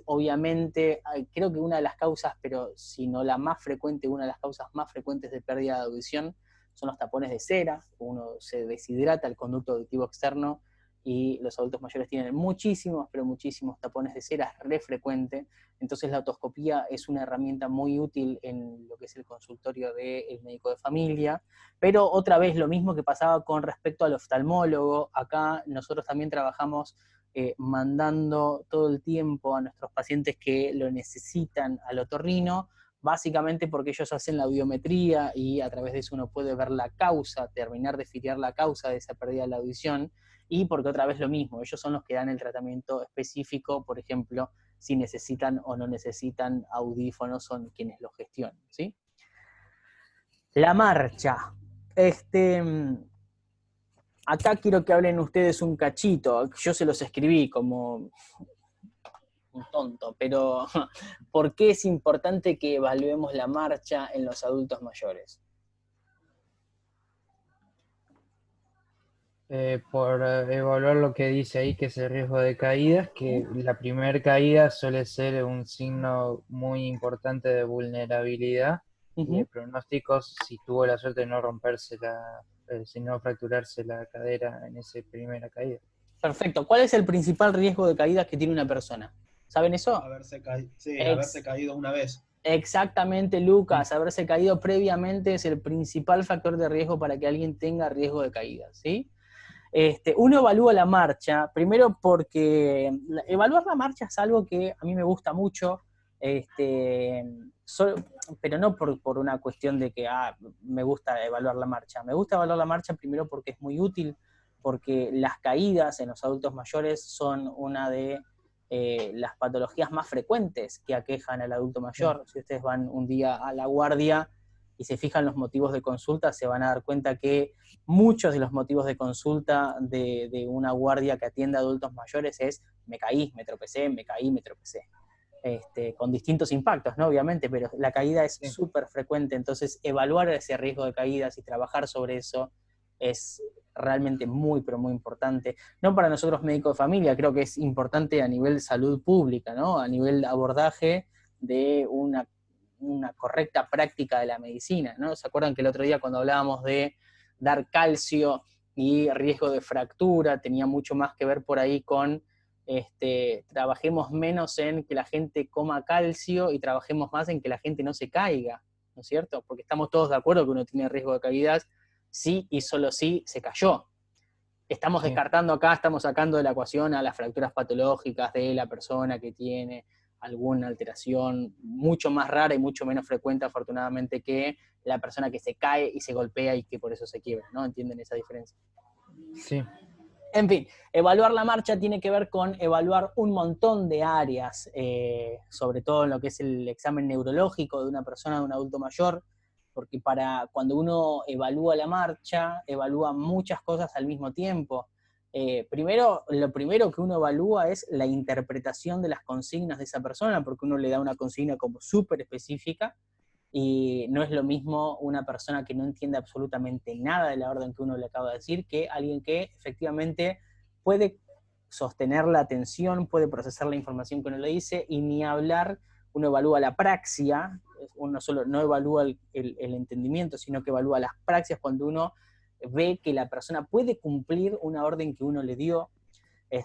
Speaker 1: Obviamente, creo que una de las causas, pero si no la más frecuente, una de las causas más frecuentes de pérdida de audición son los tapones de cera. Uno se deshidrata el conducto auditivo externo y los adultos mayores tienen muchísimos, pero muchísimos tapones de cera, es re frecuente. Entonces la otoscopía es una herramienta muy útil en lo que es el consultorio del médico de familia, pero otra vez lo mismo que pasaba con respecto al oftalmólogo. Acá nosotros también trabajamos mandando todo el tiempo a nuestros pacientes que lo necesitan al otorrino, básicamente porque ellos hacen la audiometría y a través de eso uno puede ver la causa, terminar de filiar la causa de esa pérdida de la audición, y porque otra vez lo mismo, ellos son los que dan el tratamiento específico, por ejemplo, si necesitan o no necesitan audífonos, son quienes lo gestionan, ¿sí? La marcha. Acá quiero que hablen ustedes un cachito, yo se los escribí como un tonto, pero ¿por qué es importante que evaluemos la marcha en los adultos mayores?
Speaker 3: Por evaluar lo que dice ahí, que es el riesgo de caídas, que la primera caída suele ser un signo muy importante de vulnerabilidad y de pronósticos si tuvo la suerte de no romperse si no fracturarse la cadera en esa primera caída.
Speaker 1: Perfecto. ¿Cuál es el principal riesgo de caídas que tiene una persona? ¿Saben eso?
Speaker 6: Haberse caído una vez.
Speaker 1: Exactamente, Lucas. Haberse caído previamente es el principal factor de riesgo para que alguien tenga riesgo de caída, ¿sí? Uno evalúa la marcha, primero porque evaluar la marcha es algo que a mí me gusta mucho, pero no por una cuestión de que me gusta evaluar la marcha. Me gusta evaluar la marcha primero porque es muy útil, porque las caídas en los adultos mayores son una de las patologías más frecuentes que aquejan al adulto mayor. Si ustedes van un día a la guardia y se fijan los motivos de consulta, se van a dar cuenta que muchos de los motivos de consulta de una guardia que atiende a adultos mayores es me caí, me tropecé, me caí, me tropecé. Con distintos impactos, ¿no? Obviamente, pero la caída es súper frecuente, entonces evaluar ese riesgo de caídas y trabajar sobre eso es realmente muy, pero muy importante. No para nosotros médicos de familia, creo que es importante a nivel salud pública, ¿no? A nivel abordaje de una correcta práctica de la medicina, ¿no? ¿Se acuerdan que el otro día cuando hablábamos de dar calcio y riesgo de fractura, tenía mucho más que ver por ahí con trabajemos menos en que la gente coma calcio y trabajemos más en que la gente no se caiga, ¿no es cierto? Porque estamos todos de acuerdo que uno tiene riesgo de caídas sí y solo si se cayó. Estamos descartando acá, estamos sacando de la ecuación a las fracturas patológicas de la persona que tiene alguna alteración mucho más rara y mucho menos frecuente, afortunadamente, que la persona que se cae y se golpea y que por eso se quiebra, ¿no? ¿Entienden esa diferencia?
Speaker 3: Sí.
Speaker 1: En fin, evaluar la marcha tiene que ver con evaluar un montón de áreas, sobre todo en lo que es el examen neurológico de una persona, de un adulto mayor, porque cuando uno evalúa la marcha, evalúa muchas cosas al mismo tiempo. Lo primero que uno evalúa es la interpretación de las consignas de esa persona, porque uno le da una consigna como súper específica, y no es lo mismo una persona que no entiende absolutamente nada de la orden que uno le acaba de decir, que alguien que efectivamente puede sostener la atención, puede procesar la información que uno le dice, y ni hablar, uno evalúa la praxia, uno solo no evalúa el entendimiento, sino que evalúa las praxias cuando uno ve que la persona puede cumplir una orden que uno le dio,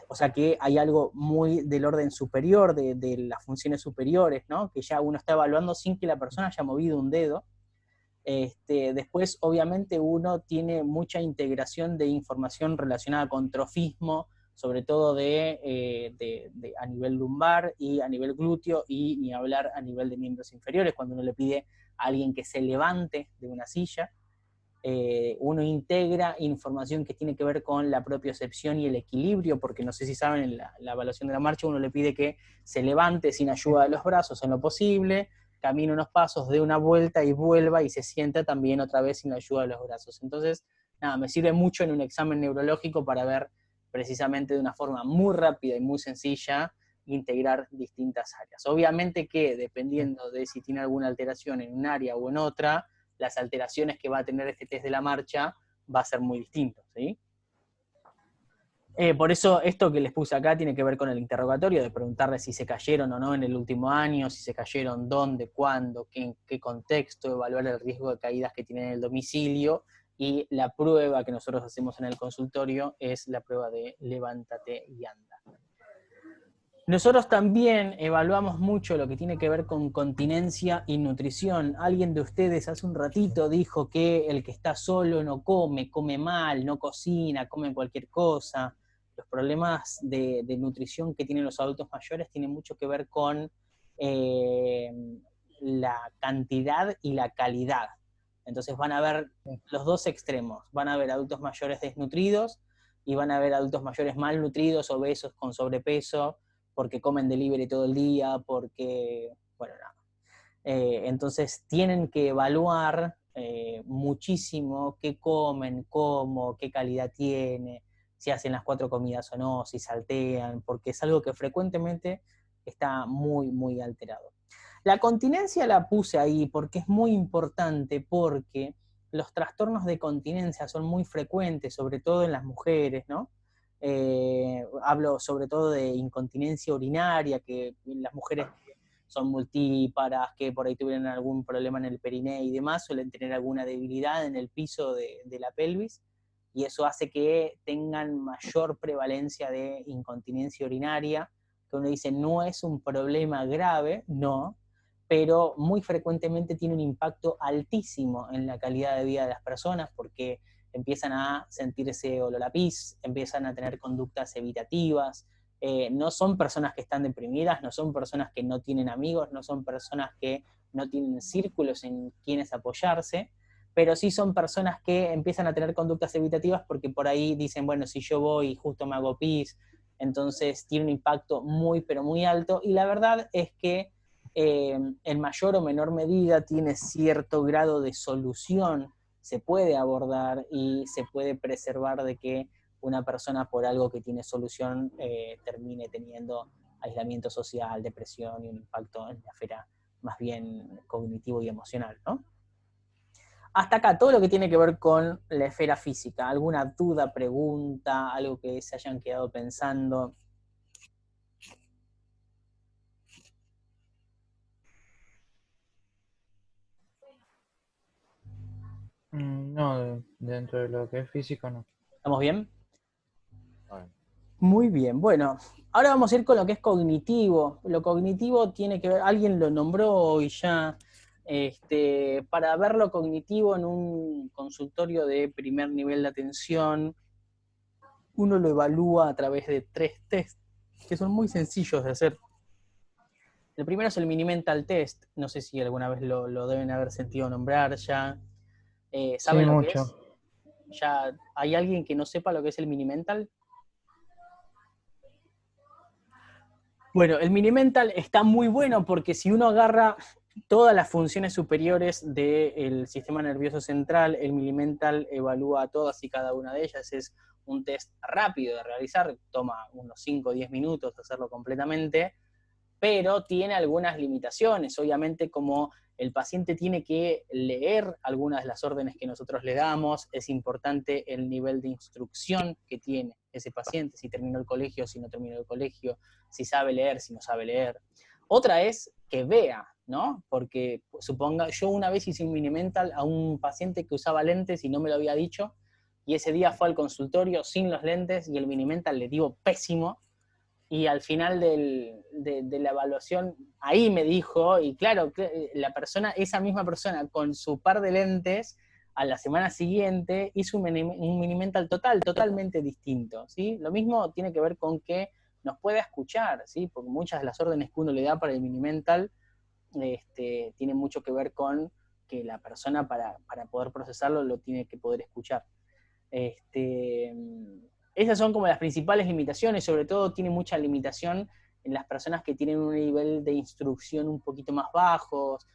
Speaker 1: o sea que hay algo muy del orden superior, de las funciones superiores, ¿no? Que ya uno está evaluando sin que la persona haya movido un dedo. Después, obviamente, uno tiene mucha integración de información relacionada con trofismo, sobre todo a nivel lumbar y a nivel glúteo, y ni hablar a nivel de miembros inferiores, cuando uno le pide a alguien que se levante de una silla. Uno integra información que tiene que ver con la propiocepción y el equilibrio, porque no sé si saben, en la evaluación de la marcha uno le pide que se levante sin ayuda de los brazos en lo posible, camine unos pasos, dé una vuelta y vuelva y se sienta también otra vez sin ayuda de los brazos. Entonces, nada, me sirve mucho en un examen neurológico para ver precisamente de una forma muy rápida y muy sencilla integrar distintas áreas. Obviamente que dependiendo de si tiene alguna alteración en un área o en otra, las alteraciones que va a tener este test de la marcha va a ser muy distinto, ¿sí? Por eso esto que les puse acá tiene que ver con el interrogatorio, de preguntarle si se cayeron o no en el último año, si se cayeron dónde, cuándo, en qué contexto, evaluar el riesgo de caídas que tienen en el domicilio, y la prueba que nosotros hacemos en el consultorio es la prueba de levántate y anda. Nosotros también evaluamos mucho lo que tiene que ver con continencia y nutrición. Alguien de ustedes hace un ratito dijo que el que está solo no come, come mal, no cocina, come cualquier cosa. Los problemas de nutrición que tienen los adultos mayores tienen mucho que ver con la cantidad y la calidad. Entonces van a ver los dos extremos. Van a ver adultos mayores desnutridos y van a ver adultos mayores malnutridos, obesos, con sobrepeso, porque comen delivery todo el día, porque, bueno, nada. Entonces tienen que evaluar muchísimo qué comen, cómo, qué calidad tiene, si hacen las 4 comidas o no, si saltean, porque es algo que frecuentemente está muy, muy alterado. La continencia la puse ahí porque es muy importante, porque los trastornos de continencia son muy frecuentes, sobre todo en las mujeres, ¿no? Hablo sobre todo de incontinencia urinaria, que las mujeres que son multíparas, que por ahí tuvieron algún problema en el periné y demás, suelen tener alguna debilidad en el piso de la pelvis, y eso hace que tengan mayor prevalencia de incontinencia urinaria, que uno dice no es un problema grave, no, pero muy frecuentemente tiene un impacto altísimo en la calidad de vida de las personas, porque empiezan a sentirse olor a pis, empiezan a tener conductas evitativas, no son personas que están deprimidas, no son personas que no tienen amigos, no son personas que no tienen círculos en quienes apoyarse, pero sí son personas que empiezan a tener conductas evitativas porque por ahí dicen, bueno, si yo voy y justo me hago pis, entonces tiene un impacto muy, pero muy alto, y la verdad es que en mayor o menor medida tiene cierto grado de solución, se puede abordar y se puede preservar de que una persona por algo que tiene solución termine teniendo aislamiento social, depresión y un impacto en la esfera más bien cognitivo y emocional, ¿no? Hasta acá, todo lo que tiene que ver con la esfera física. ¿Alguna duda, pregunta, algo que se hayan quedado pensando?
Speaker 3: No, dentro de lo que es físico no.
Speaker 1: ¿Estamos bien?
Speaker 8: Bueno,
Speaker 1: Muy bien, bueno, ahora vamos a ir con lo que es cognitivo. Lo cognitivo tiene que ver, alguien lo nombró hoy ya, para ver lo cognitivo en un consultorio de primer nivel de atención, uno lo evalúa a través de 3 tests que son muy sencillos de hacer. El primero es el Mini Mental Test, no sé si alguna vez lo deben haber sentido nombrar ya. ¿Saben
Speaker 3: Sí,
Speaker 1: lo que es?
Speaker 3: mucho.
Speaker 1: ¿Ya hay alguien que no sepa lo que es el Mini Mental? Bueno, el Mini Mental está muy bueno porque si uno agarra todas las funciones superiores del sistema nervioso central, el Mini Mental evalúa todas y cada una de ellas. Es un test rápido de realizar, toma unos 5 o 10 minutos hacerlo completamente, pero tiene algunas limitaciones. Obviamente, como el paciente tiene que leer algunas de las órdenes que nosotros le damos, es importante el nivel de instrucción que tiene ese paciente, si terminó el colegio, si no terminó el colegio, si sabe leer, si no sabe leer. Otra es que vea, ¿no? Porque suponga, yo una vez hice un mini mental a un paciente que usaba lentes y no me lo había dicho, y ese día fue al consultorio sin los lentes y el mini mental le dio pésimo, y al final de la evaluación, ahí me dijo, y claro, la persona, esa misma persona con su par de lentes, a la semana siguiente hizo un mini mental totalmente distinto, ¿sí? Lo mismo tiene que ver con que nos pueda escuchar, ¿sí? Porque muchas de las órdenes que uno le da para el mini mental tienen mucho que ver con que la persona para poder procesarlo lo tiene que poder escuchar. Esas son como las principales limitaciones, sobre todo tiene mucha limitación en las personas que tienen un nivel de instrucción un poquito más bajos,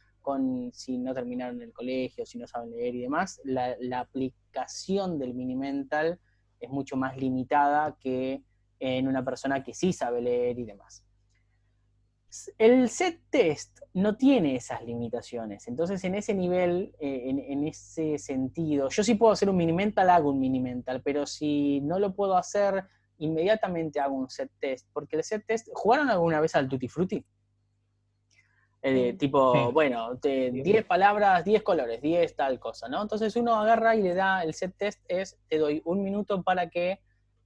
Speaker 1: si no terminaron el colegio, si no saben leer y demás, la aplicación del mini mental es mucho más limitada que en una persona que sí sabe leer y demás. El set test no tiene esas limitaciones, entonces en ese nivel, en ese sentido, yo sí puedo hacer un mini mental, hago un mini mental, pero si no lo puedo hacer, inmediatamente hago un set test, porque el set test, ¿jugaron alguna vez al Tutti Frutti? Tipo,
Speaker 3: Sí.
Speaker 1: bueno, 10 palabras, 10 colores, 10 tal cosa, ¿no? Entonces uno agarra y le da, el set test te doy 1 minuto para que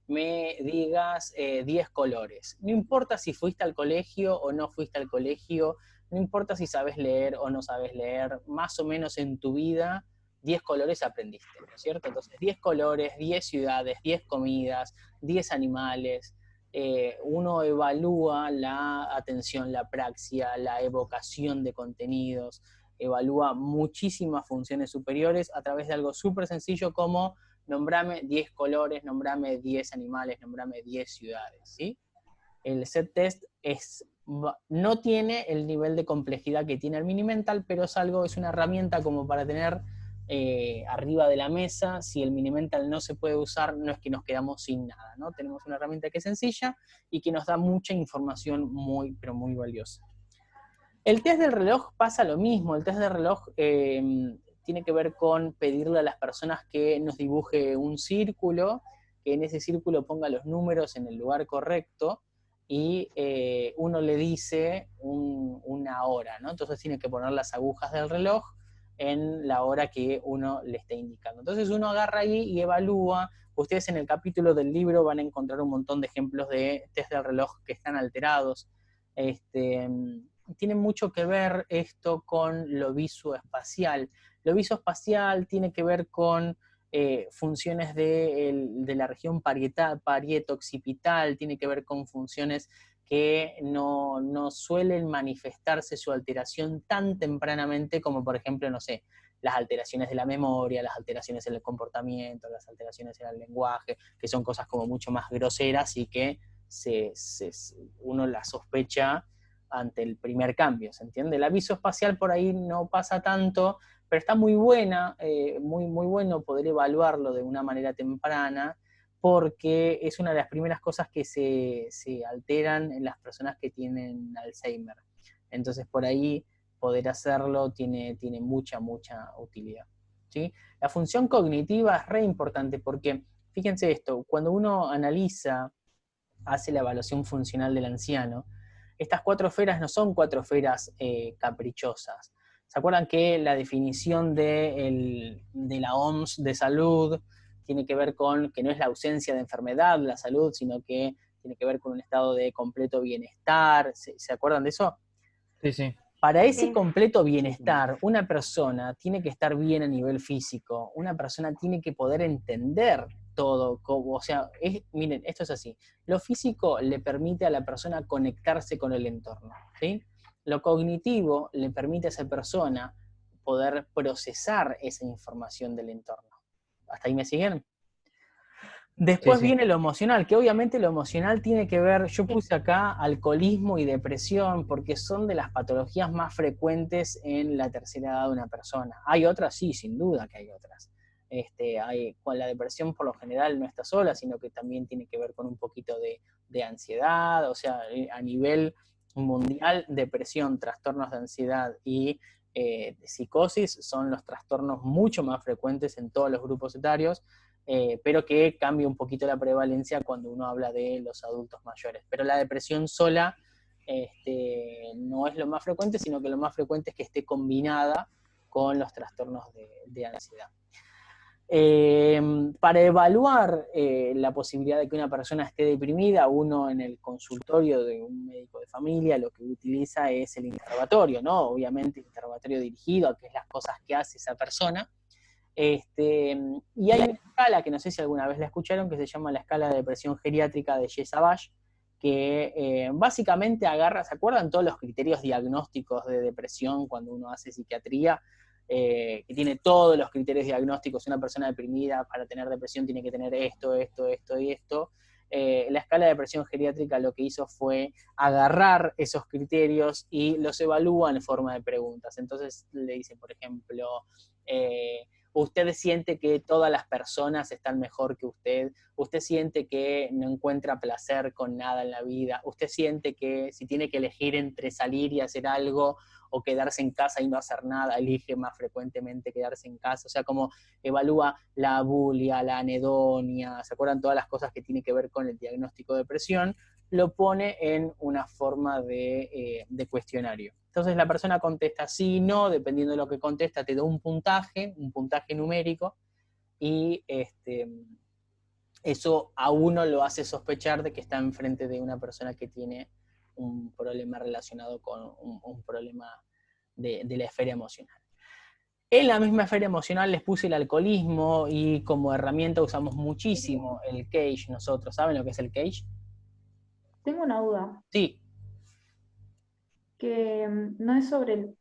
Speaker 1: me digas 10 colores. No importa si fuiste al colegio o no fuiste al colegio, no importa si sabes leer o no sabes leer, más o menos en tu vida 10 colores aprendiste, ¿no es cierto? Entonces 10 colores, 10 ciudades, 10 comidas, 10 animales. Uno evalúa la atención, la praxia, la evocación de contenidos, evalúa muchísimas funciones superiores a través de algo súper sencillo como nombrame 10 colores, nombrame 10 animales, nombrame 10 ciudades, ¿sí? El set test no tiene el nivel de complejidad que tiene el mini mental, pero es una herramienta como para tener arriba de la mesa. Si el mini mental no se puede usar, no es que nos quedamos sin nada, ¿no? Tenemos una herramienta que es sencilla y que nos da mucha información muy, pero muy valiosa. El test del reloj pasa lo mismo. El test del reloj tiene que ver con pedirle a las personas que nos dibuje un círculo, que en ese círculo ponga los números en el lugar correcto, y uno le dice una hora, ¿no? Entonces tiene que poner las agujas del reloj en la hora que uno le esté indicando. Entonces uno agarra ahí y evalúa. Ustedes en el capítulo del libro van a encontrar un montón de ejemplos de test del reloj que están alterados. Tiene mucho que ver esto con lo visoespacial. Lo visoespacial tiene que ver con funciones de la región parieto-occipital, tiene que ver con funciones que no suelen manifestarse su alteración tan tempranamente como, por ejemplo, no sé, las alteraciones de la memoria, las alteraciones en el comportamiento, las alteraciones en el lenguaje, que son cosas como mucho más groseras y que uno las sospecha ante el primer cambio, ¿se entiende? El aviso espacial por ahí no pasa tanto, pero está muy buena, muy bueno poder evaluarlo de una manera temprana, porque es una de las primeras cosas que se alteran en las personas que tienen Alzheimer. Entonces por ahí poder hacerlo tiene mucha utilidad, ¿sí? La función cognitiva es re importante porque, fíjense esto, cuando uno analiza, hace la evaluación funcional del anciano, estas 4 esferas no son 4 esferas caprichosas. ¿Se acuerdan que la definición de la OMS de salud tiene que ver con que no es la ausencia de enfermedad la salud, sino que tiene que ver con un estado de completo bienestar? ¿Se acuerdan de eso?
Speaker 3: Sí, sí.
Speaker 1: Para ese completo bienestar, una persona tiene que estar bien a nivel físico, una persona tiene que poder entender todo, o sea, miren, esto es así, lo físico le permite a la persona conectarse con el entorno, ¿sí? Lo cognitivo le permite a esa persona poder procesar esa información del entorno. ¿Hasta ahí me siguen? Después
Speaker 3: Sí, sí.
Speaker 1: viene lo emocional, que obviamente lo emocional tiene que ver, yo puse acá alcoholismo y depresión, porque son de las patologías más frecuentes en la tercera edad de una persona. ¿Hay otras? Sí, sin duda que hay otras. Con la depresión por lo general no está sola, sino que también tiene que ver con un poquito de ansiedad, o sea, a nivel mundial, depresión, trastornos de ansiedad y de psicosis son los trastornos mucho más frecuentes en todos los grupos etarios. Pero que cambia un poquito la prevalencia cuando uno habla de los adultos mayores. Pero la depresión sola no es lo más frecuente, sino que lo más frecuente es que esté combinada con los trastornos de ansiedad. Para evaluar la posibilidad de que una persona esté deprimida, uno en el consultorio de un médico de familia lo que utiliza es el interrogatorio, ¿no? Obviamente el interrogatorio dirigido a qué es las cosas que hace esa persona. Y hay una escala que no sé si alguna vez la escucharon, que se llama la escala de depresión geriátrica de Ye-Savage, que básicamente agarra, ¿se acuerdan todos los criterios diagnósticos de depresión cuando uno hace psiquiatría? Que tiene todos los criterios diagnósticos. Una persona deprimida para tener depresión tiene que tener esto y esto. La escala de depresión geriátrica lo que hizo fue agarrar esos criterios y los evalúa en forma de preguntas. Entonces le dicen, por ejemplo, usted siente que todas las personas están mejor que usted siente que no encuentra placer con nada en la vida, usted siente que si tiene que elegir entre salir y hacer algo o quedarse en casa y no hacer nada, elige más frecuentemente quedarse en casa. O sea, como evalúa la abulia, la anedonia, ¿se acuerdan todas las cosas que tienen que ver con el diagnóstico de depresión? Lo pone en una forma de cuestionario. Entonces la persona contesta sí, no, dependiendo de lo que contesta, te da un puntaje numérico, y eso a uno lo hace sospechar de que está enfrente de una persona que tiene un problema relacionado con un problema de la esfera emocional. En la misma esfera emocional les puse el alcoholismo, y como herramienta usamos muchísimo el CAGE nosotros. ¿Saben lo que es el CAGE?
Speaker 9: Tengo una duda,
Speaker 1: Sí.
Speaker 9: que no es sobre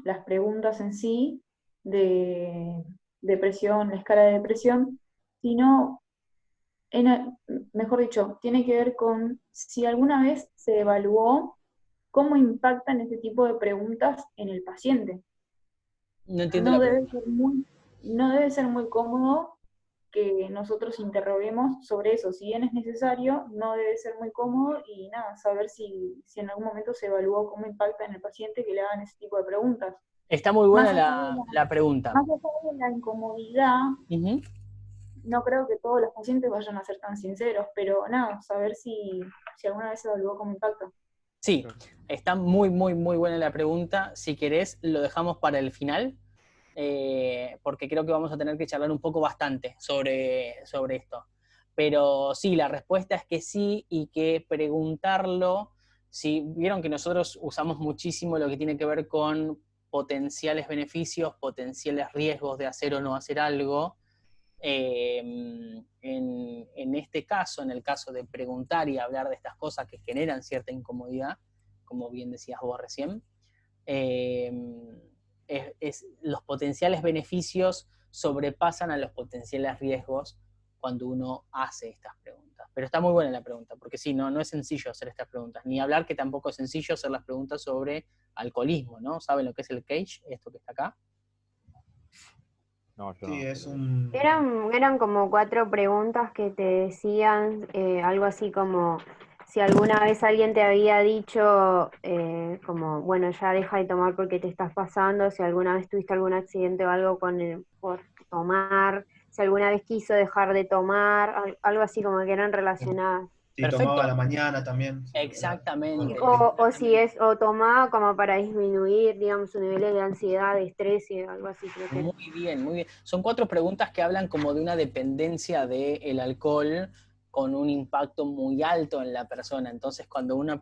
Speaker 9: las preguntas en sí de depresión, la escala de depresión, sino, mejor dicho, tiene que ver con si alguna vez se evaluó cómo impactan ese tipo de preguntas en el paciente.
Speaker 1: No entiendo la pregunta.
Speaker 9: No debe ser muy cómodo que nosotros interroguemos sobre eso. Si bien es necesario, no debe ser muy cómodo, y nada, saber si en algún momento se evaluó cómo impacta en el paciente que le hagan ese tipo de preguntas.
Speaker 1: Está muy buena la pregunta.
Speaker 9: Más allá de la incomodidad, no creo que todos los pacientes vayan a ser tan sinceros, pero nada, saber si alguna vez se evaluó cómo impacta.
Speaker 1: Sí, está muy, muy, muy buena la pregunta. Si querés, lo dejamos para el final, porque creo que vamos a tener que charlar un poco bastante sobre esto. Pero sí, la respuesta es que sí, y que preguntarlo, si vieron que nosotros usamos muchísimo lo que tiene que ver con potenciales beneficios, potenciales riesgos de hacer o no hacer algo. En este caso, en el caso de preguntar y hablar de estas cosas que generan cierta incomodidad, como bien decías vos recién, eh, los potenciales beneficios sobrepasan a los potenciales riesgos cuando uno hace estas preguntas. Pero está muy buena la pregunta, porque sí, no es sencillo hacer estas preguntas, ni hablar que tampoco es sencillo hacer las preguntas sobre alcoholismo, ¿no? ¿Saben lo que es el CAGE, esto que está acá?
Speaker 8: No, yo
Speaker 6: Sí,
Speaker 8: no.
Speaker 6: es un...
Speaker 5: Eran como 4 preguntas que te decían algo así como si alguna vez alguien te había dicho como, bueno, ya deja de tomar porque te estás pasando, si alguna vez tuviste algún accidente o algo por tomar, si alguna vez quiso dejar de tomar, algo así como que eran relacionadas.
Speaker 6: Sí,
Speaker 1: Perfecto.
Speaker 6: tomaba a la mañana también.
Speaker 1: Exactamente.
Speaker 5: O si es, o tomaba como para disminuir, digamos, sus niveles de ansiedad, de estrés y algo así, creo que.
Speaker 1: Muy bien, muy bien. Son 4 preguntas que hablan como de una dependencia del alcohol con un impacto muy alto en la persona. Entonces, cuando una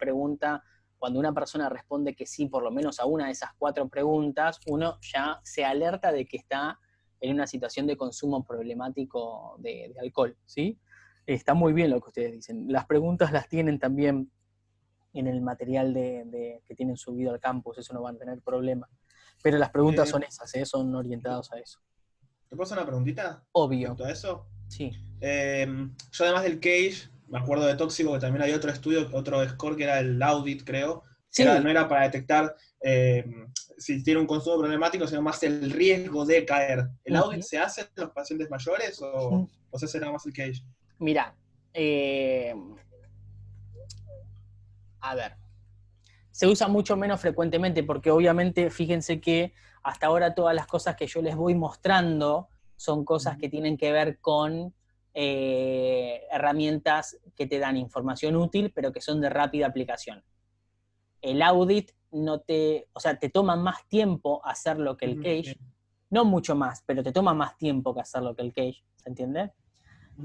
Speaker 1: persona responde que sí, por lo menos a una de esas 4 preguntas, uno ya se alerta de que está en una situación de consumo problemático de alcohol, ¿sí? Está muy bien lo que ustedes dicen. Las preguntas las tienen también en el material que tienen subido al campus, eso no van a tener problema. Pero las preguntas son esas, son orientadas a eso.
Speaker 6: ¿Te puedo hacer una preguntita?
Speaker 1: Obvio.
Speaker 6: Respecto a eso.
Speaker 1: Sí.
Speaker 6: Yo además del CAGE, me acuerdo de tóxico, que también hay otro estudio, otro score que era el audit, creo.
Speaker 1: Sí.
Speaker 6: No era para detectar si tiene un consumo problemático, sino más el riesgo de caer. ¿El audit se hace en los pacientes mayores o se hace nada más el CAGE?
Speaker 1: Mira, a ver, se usa mucho menos frecuentemente porque obviamente, fíjense que hasta ahora todas las cosas que yo les voy mostrando son cosas que tienen que ver con herramientas que te dan información útil, pero que son de rápida aplicación. El audit te toma más tiempo hacerlo que el CAGE, no mucho más, pero te toma más tiempo que hacerlo que el CAGE, ¿se entiende?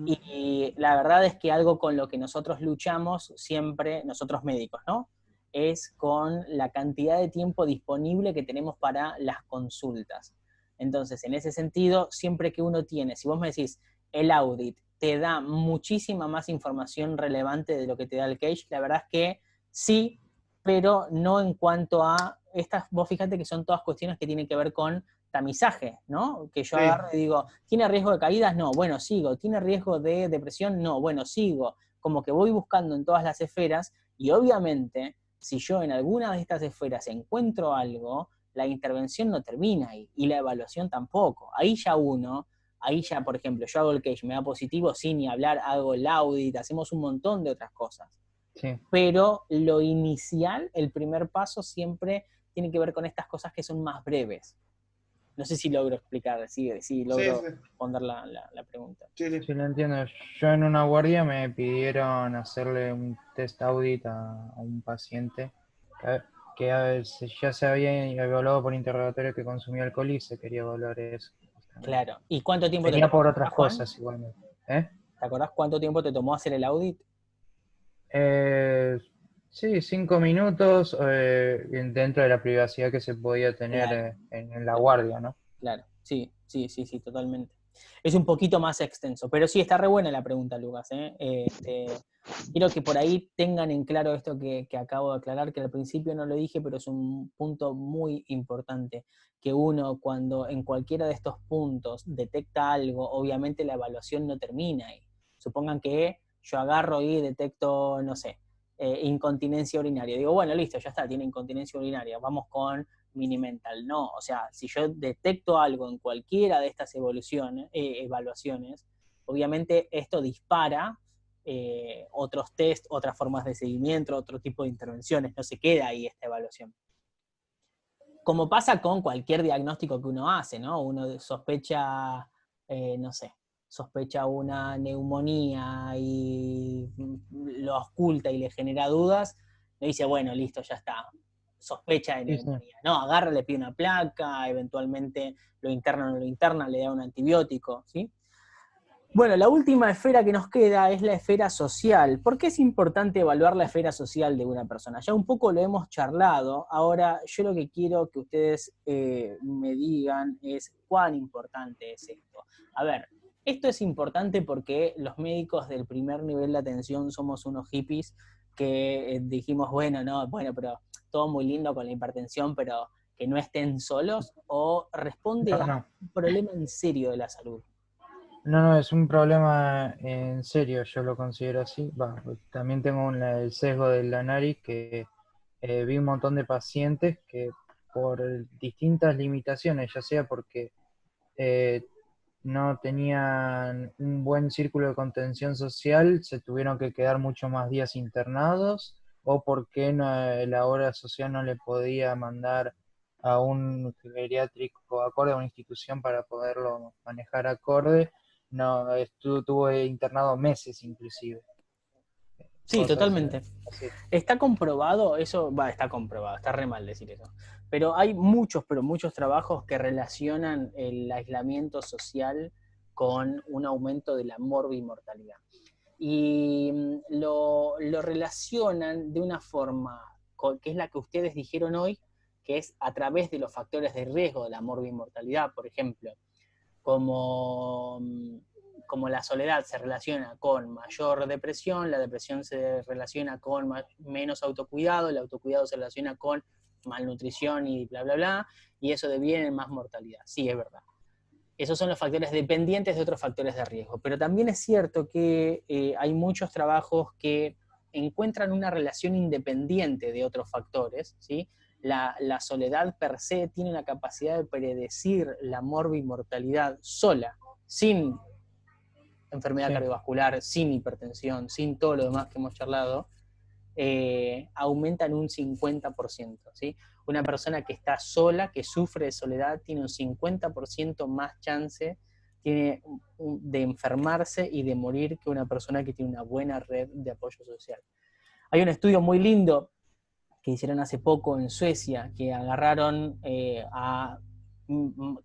Speaker 1: Y la verdad es que algo con lo que nosotros luchamos siempre, nosotros médicos, ¿no? Es con la cantidad de tiempo disponible que tenemos para las consultas. Entonces, en ese sentido, siempre que uno tiene, si vos me decís, el audit te da muchísima más información relevante de lo que te da el CAGE, la verdad es que sí, pero no en cuanto a estas, vos fíjate que son todas cuestiones que tienen que ver con tamizaje, ¿no? Que yo agarro y digo, ¿tiene riesgo de caídas? No, bueno, sigo. ¿Tiene riesgo de depresión? No, bueno, sigo. Como que voy buscando en todas las esferas y obviamente, si yo en alguna de estas esferas encuentro algo, la intervención no termina ahí y la evaluación tampoco. Ahí ya, por ejemplo, yo hago el CAGE, me da positivo, sin ni hablar, hago el audit, hacemos un montón de otras cosas.
Speaker 3: Sí.
Speaker 1: Pero lo inicial, el primer paso siempre tiene que ver con estas cosas que son más breves. No sé si logro explicar, si logro responder la pregunta.
Speaker 3: Sí, lo entiendo. Yo en una guardia me pidieron hacerle un test audit a un paciente que ya se había evaluado por interrogatorio que consumía alcohol y se quería evaluar eso.
Speaker 1: Claro. ¿Y cuánto tiempo
Speaker 3: Tenía
Speaker 1: te tomó?
Speaker 3: por otras cosas igualmente.
Speaker 1: ¿Te acordás cuánto tiempo te tomó hacer el audit?
Speaker 3: Sí, 5 minutos dentro de la privacidad que se podía tener en la guardia, ¿no?
Speaker 1: Claro, sí, totalmente. Es un poquito más extenso, pero sí, está re buena la pregunta, Lucas. Quiero que por ahí tengan en claro esto que acabo de aclarar, que al principio no lo dije, pero es un punto muy importante, que uno cuando en cualquiera de estos puntos detecta algo, obviamente la evaluación no termina ahí. Supongan que yo agarro y detecto, no sé, incontinencia urinaria. Digo, bueno, listo, ya está, tiene incontinencia urinaria, vamos con minimental. No, o sea, si yo detecto algo en cualquiera de estas evaluaciones, obviamente esto dispara otros test, otras formas de seguimiento, otro tipo de intervenciones, no se queda ahí esta evaluación. Como pasa con cualquier diagnóstico que uno hace, ¿no? Uno sospecha, no sé, sospecha una neumonía y lo oculta y le genera dudas, no dice, bueno, listo, ya está, sospecha de
Speaker 3: Sí, sí.
Speaker 1: neumonía. No, agarra, le pide una placa, eventualmente lo interna o no lo interna, le da un antibiótico, ¿sí? Bueno, la última esfera que nos queda es la esfera social. ¿Por qué es importante evaluar la esfera social de una persona? Ya un poco lo hemos charlado, ahora yo lo que quiero que ustedes me digan es cuán importante es esto. A ver, esto es importante porque los médicos del primer nivel de atención somos unos hippies que dijimos, bueno, no, bueno, pero todo muy lindo con la hipertensión, pero que no estén solos, o responde
Speaker 3: No,
Speaker 1: a
Speaker 3: no.
Speaker 1: un problema en serio de la salud.
Speaker 3: No, no, es un problema en serio, yo lo considero así. Va, también tengo el sesgo de la nariz que vi un montón de pacientes que por distintas limitaciones, ya sea porque eh, no tenían un buen círculo de contención social, se tuvieron que quedar mucho más días internados, o porque la obra social no le podía mandar a un geriátrico acorde, a una institución para poderlo manejar acorde. No, estuvo internado meses inclusive.
Speaker 1: Sí,
Speaker 3: Cosas
Speaker 1: totalmente.
Speaker 3: así.
Speaker 1: Está comprobado, está comprobado, está re mal decir eso. Pero hay muchos, pero muchos trabajos que relacionan el aislamiento social con un aumento de la morbimortalidad. Y lo relacionan de una forma que es la que ustedes dijeron hoy, que es a través de los factores de riesgo de la morbimortalidad, por ejemplo, como, como la soledad se relaciona con mayor depresión, la depresión se relaciona con menos autocuidado, el autocuidado se relaciona con malnutrición y bla, bla, bla, y eso deviene en más mortalidad. Sí, es verdad. Esos son los factores dependientes de otros factores de riesgo. Pero también es cierto que hay muchos trabajos que encuentran una relación independiente de otros factores, ¿sí? La soledad per se tiene la capacidad de predecir la morbimortalidad sola, sin enfermedad
Speaker 3: Sí.
Speaker 1: cardiovascular, sin hipertensión, sin todo lo demás que hemos charlado, aumenta en un 50%, ¿sí? Una persona que está sola, que sufre de soledad, tiene un 50% más chance de enfermarse y de morir que una persona que tiene una buena red de apoyo social. Hay un estudio muy lindo que hicieron hace poco en Suecia, que agarraron a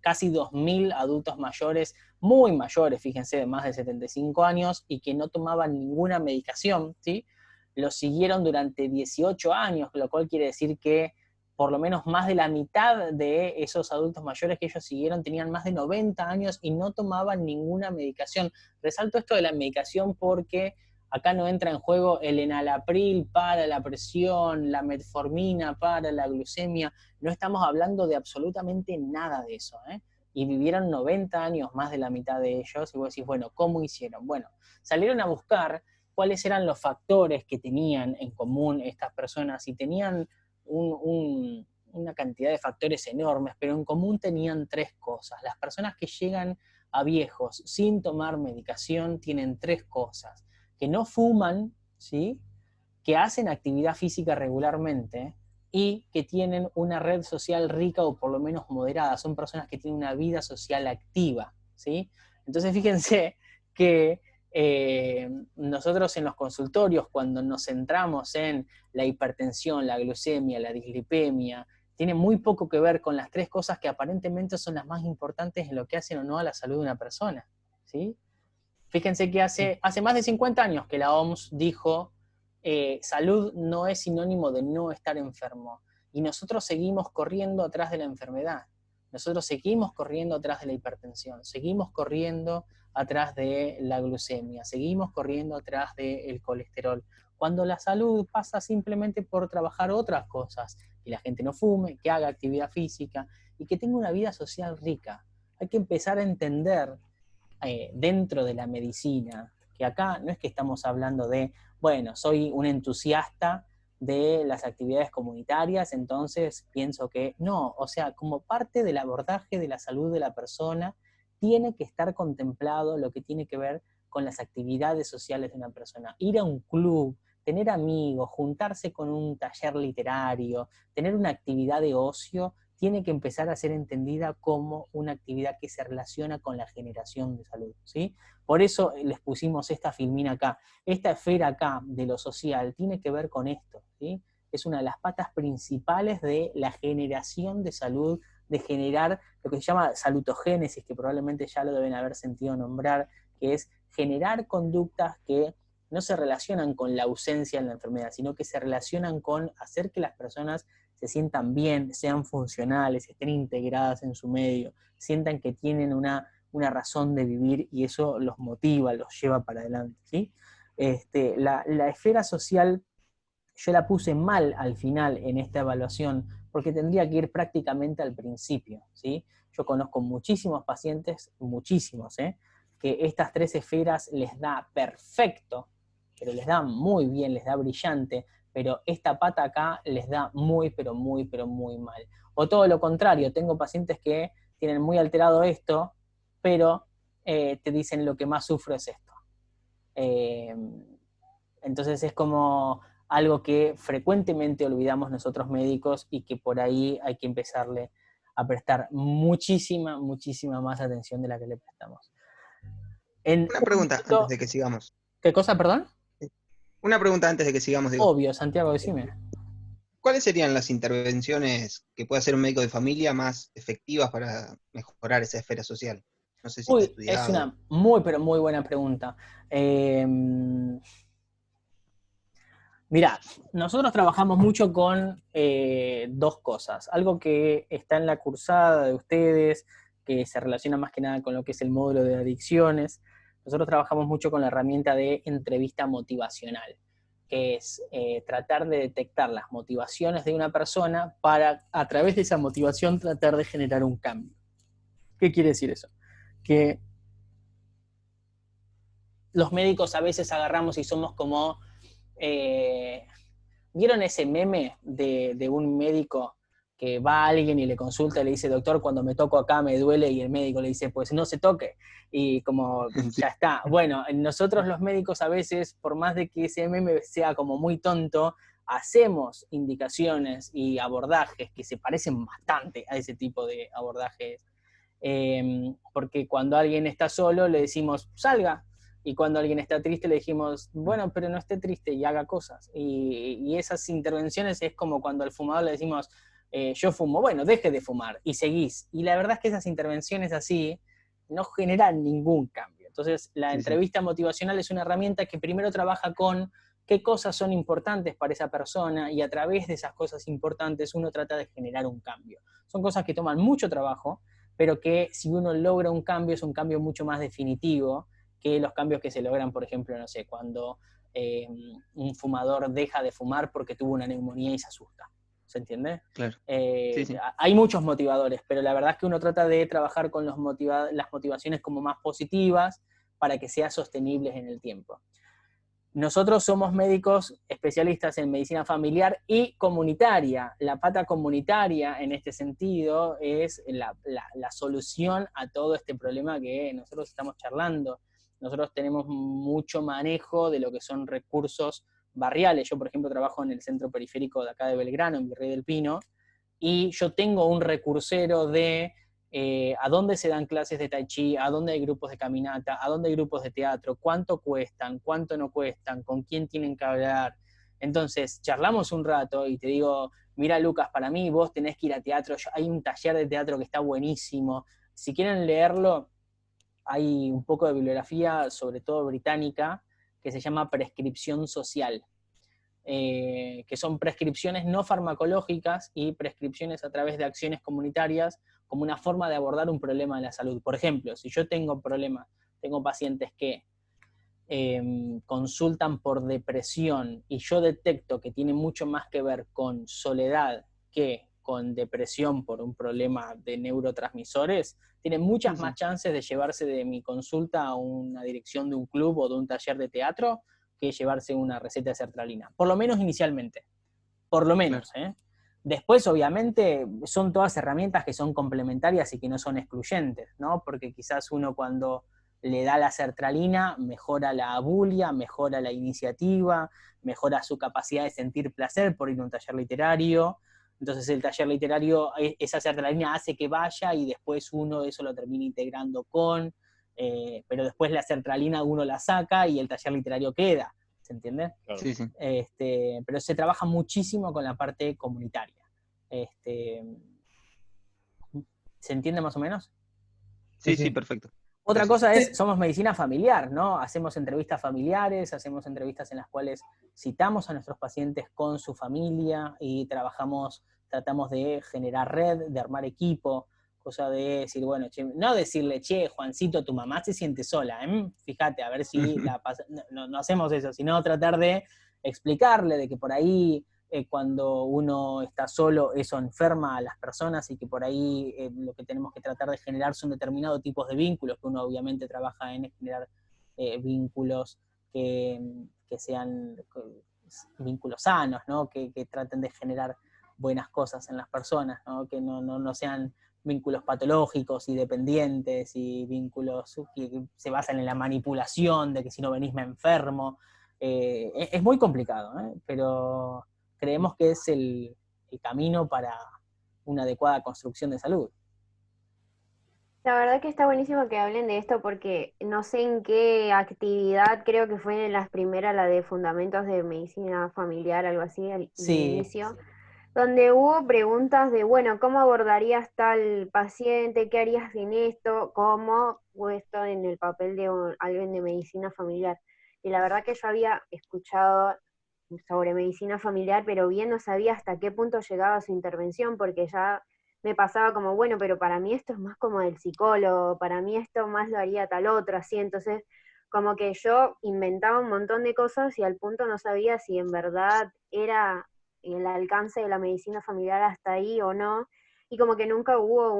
Speaker 1: casi 2.000 adultos mayores, muy mayores, fíjense, de más de 75 años, y que no tomaban ninguna medicación, ¿sí? Los siguieron durante 18 años, lo cual quiere decir que por lo menos más de la mitad de esos adultos mayores que ellos siguieron tenían más de 90 años y no tomaban ninguna medicación. Resalto esto de la medicación porque acá no entra en juego el enalapril para la presión, la metformina para la glucemia, no estamos hablando de absolutamente nada de eso, ¿eh? Y vivieron 90 años, más de la mitad de ellos, y vos decís, bueno, ¿cómo hicieron? Bueno, salieron a buscar cuáles eran los factores que tenían en común estas personas, y tenían una cantidad de factores enormes, pero en común tenían 3 cosas. Las personas que llegan a viejos sin tomar medicación tienen 3 cosas: que no fuman, ¿sí? Que hacen actividad física regularmente y que tienen una red social rica o por lo menos moderada. Son personas que tienen una vida social activa, ¿sí? Entonces fíjense que nosotros en los consultorios, cuando nos centramos en la hipertensión, la glucemia, la dislipemia, tiene muy poco que ver con las 3 cosas que aparentemente son las más importantes en lo que hacen o no a la salud de una persona, ¿sí? Fíjense que hace más de 50 años que la OMS dijo salud no es sinónimo de no estar enfermo. Y nosotros seguimos corriendo atrás de la enfermedad. Nosotros seguimos corriendo atrás de la hipertensión. Seguimos corriendo atrás de la glucemia. Seguimos corriendo atrás del colesterol. Cuando la salud pasa simplemente por trabajar otras cosas. Que la gente no fume, que haga actividad física y que tenga una vida social rica. Hay que empezar a entender dentro de la medicina, que acá no es que estamos hablando de, bueno, soy un entusiasta de las actividades comunitarias, entonces pienso que no, o sea, como parte del abordaje de la salud de la persona, tiene que estar contemplado lo que tiene que ver con las actividades sociales de una persona. Ir a un club, tener amigos, juntarse con un taller literario, tener una actividad de ocio, tiene que empezar a ser entendida como una actividad que se relaciona con la generación de salud, ¿sí? Por eso les pusimos esta filmina acá. Esta esfera acá de lo social tiene que ver con esto, ¿sí? es una de las patas principales de la generación de salud, de generar lo que se llama salutogénesis, que probablemente ya lo deben haber sentido nombrar, que es generar conductas que no se relacionan con la ausencia en la enfermedad, sino que se relacionan con hacer que las personas se sientan bien, sean funcionales, estén integradas en su medio, sientan que tienen una razón de vivir y eso los motiva, los lleva para adelante, ¿sí? La esfera social yo la puse mal al final en esta evaluación porque tendría que ir prácticamente al principio, ¿sí? Yo conozco muchísimos pacientes, muchísimos, que estas 3 esferas les da perfecto, pero les da muy bien, les da brillante, pero esta pata acá les da muy, pero muy, pero muy mal. O todo lo contrario, tengo pacientes que tienen muy alterado esto, pero te dicen lo que más sufro es esto. Entonces es como algo que frecuentemente olvidamos nosotros médicos y que por ahí hay que empezarle a prestar muchísima, muchísima más atención de la que le prestamos.
Speaker 2: Una pregunta antes de que sigamos.
Speaker 1: ¿Qué cosa, perdón?
Speaker 2: Una pregunta antes de que sigamos, digo.
Speaker 1: Obvio, Santiago, decime.
Speaker 2: ¿Cuáles serían las intervenciones que puede hacer un médico de familia más efectivas para mejorar esa esfera social? No sé si está estudiado.
Speaker 1: Es una muy, pero muy buena pregunta. Mirá, nosotros trabajamos mucho con 2 cosas. Algo que está en la cursada de ustedes, que se relaciona más que nada con lo que es el módulo de adicciones. Nosotros trabajamos mucho con la herramienta de entrevista motivacional, que es tratar de detectar las motivaciones de una persona para, a través de esa motivación, tratar de generar un cambio. ¿Qué quiere decir eso? Que los médicos a veces agarramos y somos como... ¿vieron ese meme de un médico que va a alguien y le consulta y le dice, doctor, cuando me toco acá me duele, y el médico le dice, pues no se toque, y como ya está? Bueno, nosotros los médicos a veces, por más de que ese meme sea como muy tonto, hacemos indicaciones y abordajes que se parecen bastante a ese tipo de abordajes, porque cuando alguien está solo le decimos, salga, y cuando alguien está triste le dijimos, bueno, pero no esté triste y haga cosas. Y esas intervenciones es como cuando al fumador le decimos, yo fumo, bueno, deje de fumar, y seguís. Y la verdad es que esas intervenciones así no generan ningún cambio. Entonces, la entrevista motivacional es una herramienta que primero trabaja con qué cosas son importantes para esa persona, y a través de esas cosas importantes uno trata de generar un cambio. Son cosas que toman mucho trabajo, pero que si uno logra un cambio, es un cambio mucho más definitivo que los cambios que se logran, por ejemplo, no sé, cuando un fumador deja de fumar porque tuvo una neumonía y se asusta. ¿Se entiende?
Speaker 2: Claro.
Speaker 1: Hay muchos motivadores, pero la verdad es que uno trata de trabajar con las motivaciones como más positivas para que sean sostenibles en el tiempo. Nosotros somos médicos especialistas en medicina familiar y comunitaria. La pata comunitaria, en este sentido, es la solución a todo este problema que nosotros estamos charlando. Nosotros tenemos mucho manejo de lo que son recursos barriales. Yo, por ejemplo, trabajo en el centro periférico de acá de Belgrano, en Virrey del Pino, y yo tengo un recursero de a dónde se dan clases de tai chi, a dónde hay grupos de caminata, a dónde hay grupos de teatro, cuánto cuestan, cuánto no cuestan, con quién tienen que hablar. Entonces, charlamos un rato y te digo, mira, Lucas, para mí vos tenés que ir a teatro, hay un taller de teatro que está buenísimo. Si quieren leerlo, hay un poco de bibliografía, sobre todo británica, que se llama prescripción social, que son prescripciones no farmacológicas y prescripciones a través de acciones comunitarias como una forma de abordar un problema de la salud. Por ejemplo, si yo tengo problemas, tengo pacientes que consultan por depresión y yo detecto que tiene mucho más que ver con soledad que con depresión por un problema de neurotransmisores, tienen muchas más chances de llevarse de mi consulta a una dirección de un club o de un taller de teatro que llevarse una receta de sertralina. Por lo menos inicialmente. Por lo menos, claro. Después, obviamente, son todas herramientas que son complementarias y que no son excluyentes, ¿no? Porque quizás uno cuando le da la sertralina mejora la abulia, mejora la iniciativa, mejora su capacidad de sentir placer por ir a un taller literario. Entonces el taller literario, esa sertralina hace que vaya y después uno eso lo termina integrando con, pero después la sertralina uno la saca y el taller literario queda. ¿se entiende?
Speaker 8: Claro.
Speaker 2: Sí, sí.
Speaker 1: Pero se trabaja muchísimo con la parte comunitaria. ¿Se entiende más o menos?
Speaker 2: Sí,
Speaker 3: Sí.
Speaker 2: sí, perfecto.
Speaker 1: Otra
Speaker 2: Gracias.
Speaker 1: cosa es, somos medicina familiar, ¿no? Hacemos entrevistas familiares, hacemos entrevistas en las cuales citamos a nuestros pacientes con su familia y tratamos de generar red, de armar equipo, cosa de decir, bueno, che, no decirle, che, Juancito, tu mamá se siente sola, fíjate, a ver si la pasa. No hacemos eso, sino tratar de explicarle de que por ahí cuando uno está solo, eso enferma a las personas y que por ahí lo que tenemos que tratar de generar son determinados tipos de vínculos, que uno obviamente trabaja en generar vínculos que sean vínculos sanos, ¿no? Que traten de generar buenas cosas en las personas, ¿no? Que no sean vínculos patológicos y dependientes y vínculos que se basan en la manipulación de que si no venís me enfermo. Es muy complicado, pero creemos que es el camino para una adecuada construcción de salud.
Speaker 5: La verdad que está buenísimo que hablen de esto porque no sé en qué actividad, creo que fue en las primeras, la de Fundamentos de Medicina Familiar, algo así, al
Speaker 1: Sí.
Speaker 5: inicio, donde hubo preguntas de, bueno, ¿cómo abordarías tal paciente? ¿Qué harías en esto? ¿Cómo puesto en el papel de alguien de medicina familiar? Y la verdad que yo había escuchado sobre medicina familiar, pero bien no sabía hasta qué punto llegaba su intervención, porque ya me pasaba como, bueno, pero para mí esto es más como del psicólogo, para mí esto más lo haría tal otro, así, entonces como que yo inventaba un montón de cosas y al punto no sabía si en verdad era el alcance de la medicina familiar hasta ahí o no, y como que nunca hubo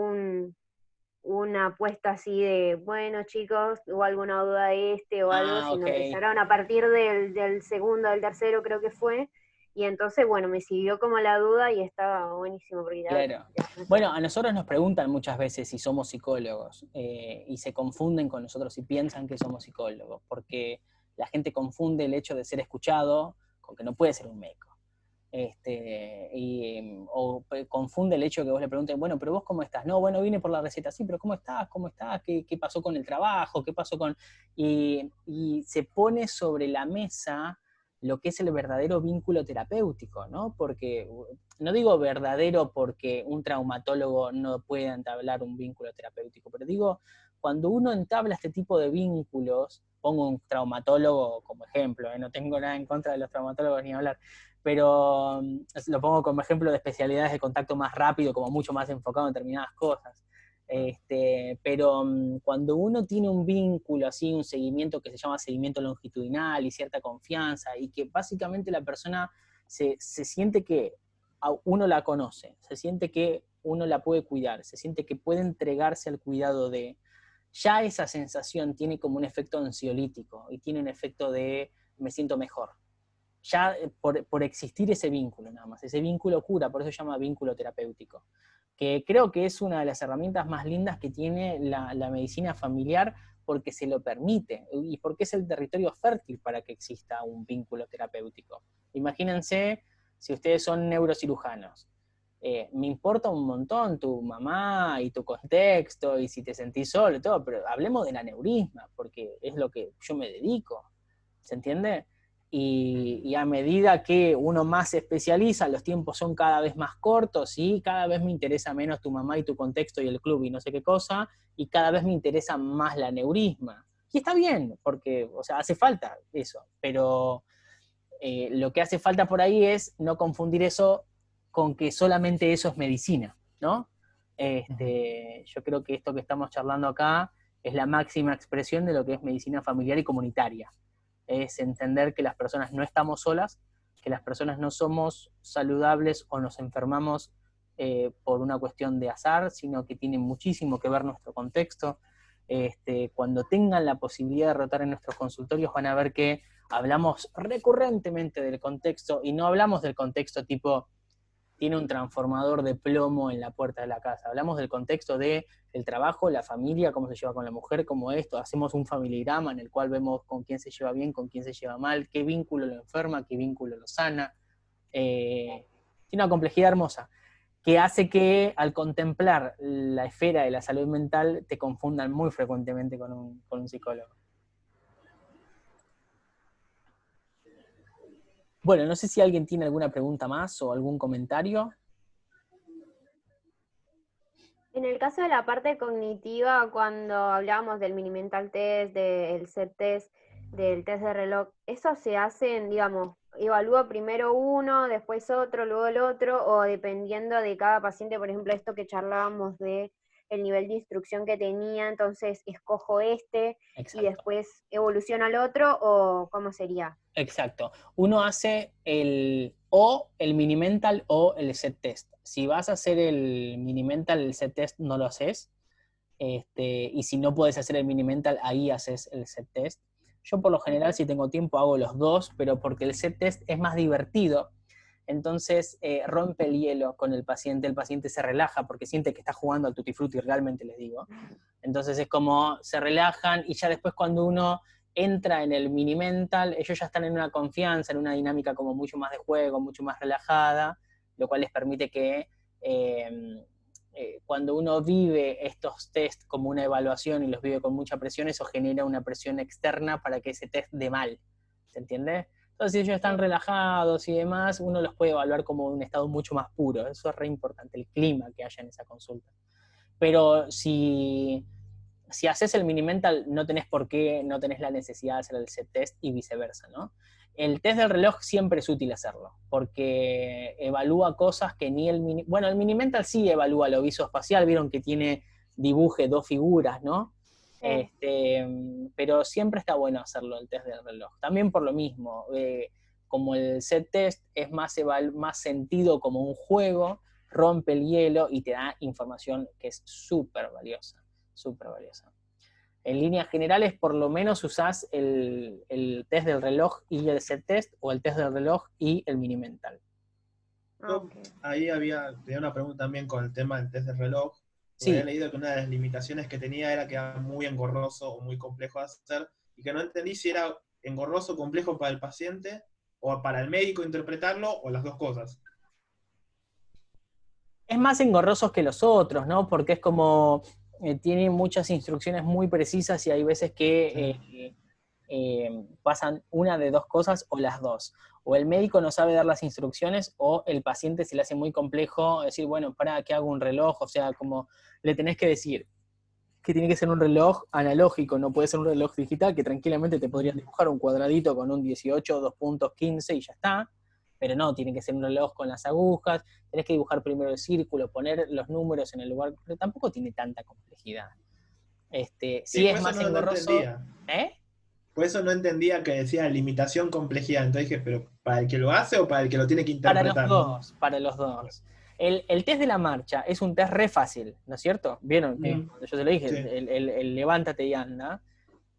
Speaker 5: una apuesta así de, bueno chicos, hubo alguna duda de este o algo, sino
Speaker 1: ok.
Speaker 5: empezaron a partir del segundo, del tercero creo que fue, y entonces, bueno, me siguió como la duda y estaba buenísimo. Porque
Speaker 1: claro. Bueno, a nosotros nos preguntan muchas veces si somos psicólogos y se confunden con nosotros y piensan que somos psicólogos, porque la gente confunde el hecho de ser escuchado con que no puede ser un médico. O confunde el hecho de que vos le preguntes, bueno, pero vos ¿cómo estás? No, bueno, vine por la receta, sí, pero ¿cómo estás? ¿Cómo estás? ¿Qué pasó con el trabajo? ¿Qué pasó con...? Y se pone sobre la mesa lo que es el verdadero vínculo terapéutico, ¿no? Porque, no digo verdadero porque un traumatólogo no pueda entablar un vínculo terapéutico, pero digo, cuando uno entabla este tipo de vínculos, pongo un traumatólogo como ejemplo, no tengo nada en contra de los traumatólogos ni hablar, pero lo pongo como ejemplo de especialidades de contacto más rápido, como mucho más enfocado en determinadas cosas. Pero cuando uno tiene un vínculo así, un seguimiento que se llama seguimiento longitudinal y cierta confianza, y que básicamente la persona se siente que uno la conoce, se siente que uno la puede cuidar, se siente que puede entregarse al cuidado de... Ya esa sensación tiene como un efecto ansiolítico y tiene un efecto de me siento mejor. Ya por existir ese vínculo nada más, ese vínculo cura, por eso se llama vínculo terapéutico, que creo que es una de las herramientas más lindas que tiene la medicina familiar porque se lo permite y porque es el territorio fértil para que exista un vínculo terapéutico. Imagínense si ustedes son neurocirujanos. Me importa un montón tu mamá y tu contexto y si te sentís solo y todo, pero hablemos del aneurisma, porque es lo que yo me dedico, ¿se entiende? Y a medida que uno más se especializa, los tiempos son cada vez más cortos y cada vez me interesa menos tu mamá y tu contexto y el club y no sé qué cosa, y cada vez me interesa más la aneurisma. Y está bien, porque, o sea, hace falta eso, pero lo que hace falta por ahí es no confundir eso con que solamente eso es medicina, ¿no? Yo creo que esto que estamos charlando acá es la máxima expresión de lo que es medicina familiar y comunitaria. Es entender que las personas no estamos solas, que las personas no somos saludables o nos enfermamos por una cuestión de azar, sino que tiene muchísimo que ver nuestro contexto. Cuando tengan la posibilidad de rotar en nuestros consultorios van a ver que hablamos recurrentemente del contexto y no hablamos del contexto tipo tiene un transformador de plomo en la puerta de la casa. Hablamos del contexto del trabajo, la familia, cómo se lleva con la mujer, cómo esto. Hacemos un familigrama en el cual vemos con quién se lleva bien, con quién se lleva mal, qué vínculo lo enferma, qué vínculo lo sana. Tiene una complejidad hermosa que hace que al contemplar la esfera de la salud mental te confundan muy frecuentemente con un psicólogo. Bueno, no sé si alguien tiene alguna pregunta más o algún comentario.
Speaker 5: En el caso de la parte cognitiva, cuando hablábamos del mini mental test, del set test, del test de reloj, ¿eso se hacen, digamos, evalúa primero uno, después otro, luego el otro, o dependiendo de cada paciente, por ejemplo, esto que charlábamos de el nivel de instrucción que tenía, entonces escojo este y
Speaker 1: Exacto.
Speaker 5: después evoluciona al otro, o cómo sería?
Speaker 1: Exacto. Uno hace el mini mental o el set test. Si vas a hacer el mini mental, el set test no lo haces. Y si no puedes hacer el mini mental, ahí haces el set test. Yo por lo general, si tengo tiempo, hago los dos, pero porque el set test es más divertido. Entonces rompe el hielo con el paciente se relaja porque siente que está jugando al tutti frutti, realmente les digo. Entonces es como se relajan y ya después cuando uno entra en el mini mental, ellos ya están en una confianza, en una dinámica como mucho más de juego, mucho más relajada, lo cual les permite que cuando uno vive estos test como una evaluación y los vive con mucha presión, eso genera una presión externa para que ese test dé mal, ¿se entiende? Entonces, si ellos están relajados y demás, uno los puede evaluar como un estado mucho más puro. Eso es re importante, el clima que haya en esa consulta. Pero si haces el mini mental, no tenés por qué, no tenés la necesidad de hacer el set test y viceversa, ¿no? El test del reloj siempre es útil hacerlo, porque evalúa cosas que ni el mini... Bueno, el mini mental sí evalúa lo visoespacial, vieron que tiene dibuje dos figuras, ¿no?
Speaker 5: Sí.
Speaker 1: Pero siempre está bueno hacerlo el test del reloj. También por lo mismo, como el set test es más sentido como un juego, rompe el hielo y te da información que es súper valiosa, súper valiosa. En líneas generales, por lo menos usás el test del reloj y el set test, o el test del reloj y el mini mental.
Speaker 6: Ahí tenía una pregunta también con el tema del test del reloj.
Speaker 1: Sí.
Speaker 6: Había leído que una de las limitaciones que tenía era que era muy engorroso o muy complejo de hacer, y que no entendí si era engorroso o complejo para el paciente, o para el médico interpretarlo, o las dos cosas.
Speaker 1: Es más engorrosos que los otros, ¿no? Porque es como, tiene muchas instrucciones muy precisas y hay veces que pasan una de dos cosas o las dos. O el médico no sabe dar las instrucciones o el paciente se le hace muy complejo decir, bueno, ¿para qué hago un reloj? O sea, como le tenés que decir que tiene que ser un reloj analógico, no puede ser un reloj digital, que tranquilamente te podrías dibujar un cuadradito con un 18, 2 puntos, 15 y ya está. Pero no, tiene que ser un reloj con las agujas, tenés que dibujar primero el círculo, poner los números en el lugar, pero tampoco tiene tanta complejidad. Sí es más engorroso. ¿Eh?
Speaker 6: Por eso no entendía que decía limitación, complejidad. Entonces dije, ¿pero para el que lo hace o para el que lo tiene que interpretar?
Speaker 1: Para los dos, para los dos. El test de la marcha es un test re fácil, ¿no es cierto? ¿Vieron? Yo se lo dije,
Speaker 6: Sí.
Speaker 1: el levántate y anda,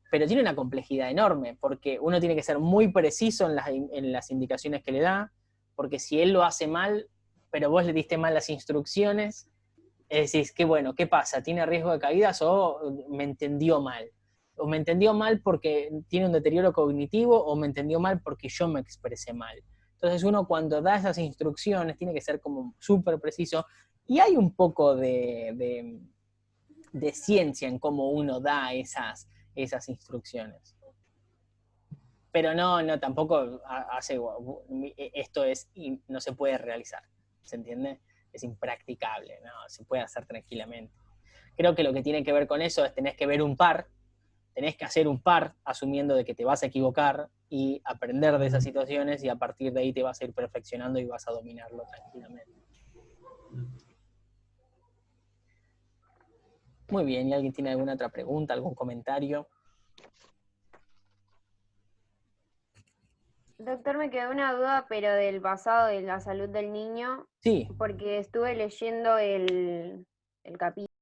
Speaker 1: pero tiene una complejidad enorme, porque uno tiene que ser muy preciso en las indicaciones que le da, porque si él lo hace mal, pero vos le diste mal las instrucciones, decís, qué bueno, ¿qué pasa? ¿Tiene riesgo de caídas o me entendió mal? O me entendió mal porque tiene un deterioro cognitivo o me entendió mal porque yo me expresé mal. Entonces uno cuando da esas instrucciones tiene que ser como súper preciso y hay un poco de ciencia en cómo uno da esas instrucciones. Pero no, tampoco hace, esto no se puede realizar, ¿se entiende? Es impracticable, no, se puede hacer tranquilamente. Creo que lo que tiene que ver con eso es tenés que ver un par, tenés que hacer un par asumiendo de que te vas a equivocar y aprender de esas situaciones y a partir de ahí te vas a ir perfeccionando y vas a dominarlo tranquilamente. Muy bien, ¿y alguien tiene alguna otra pregunta, algún comentario?
Speaker 5: Doctor, me quedó una duda, pero del pasado de la salud del niño.
Speaker 1: Sí.
Speaker 5: Porque estuve leyendo el capítulo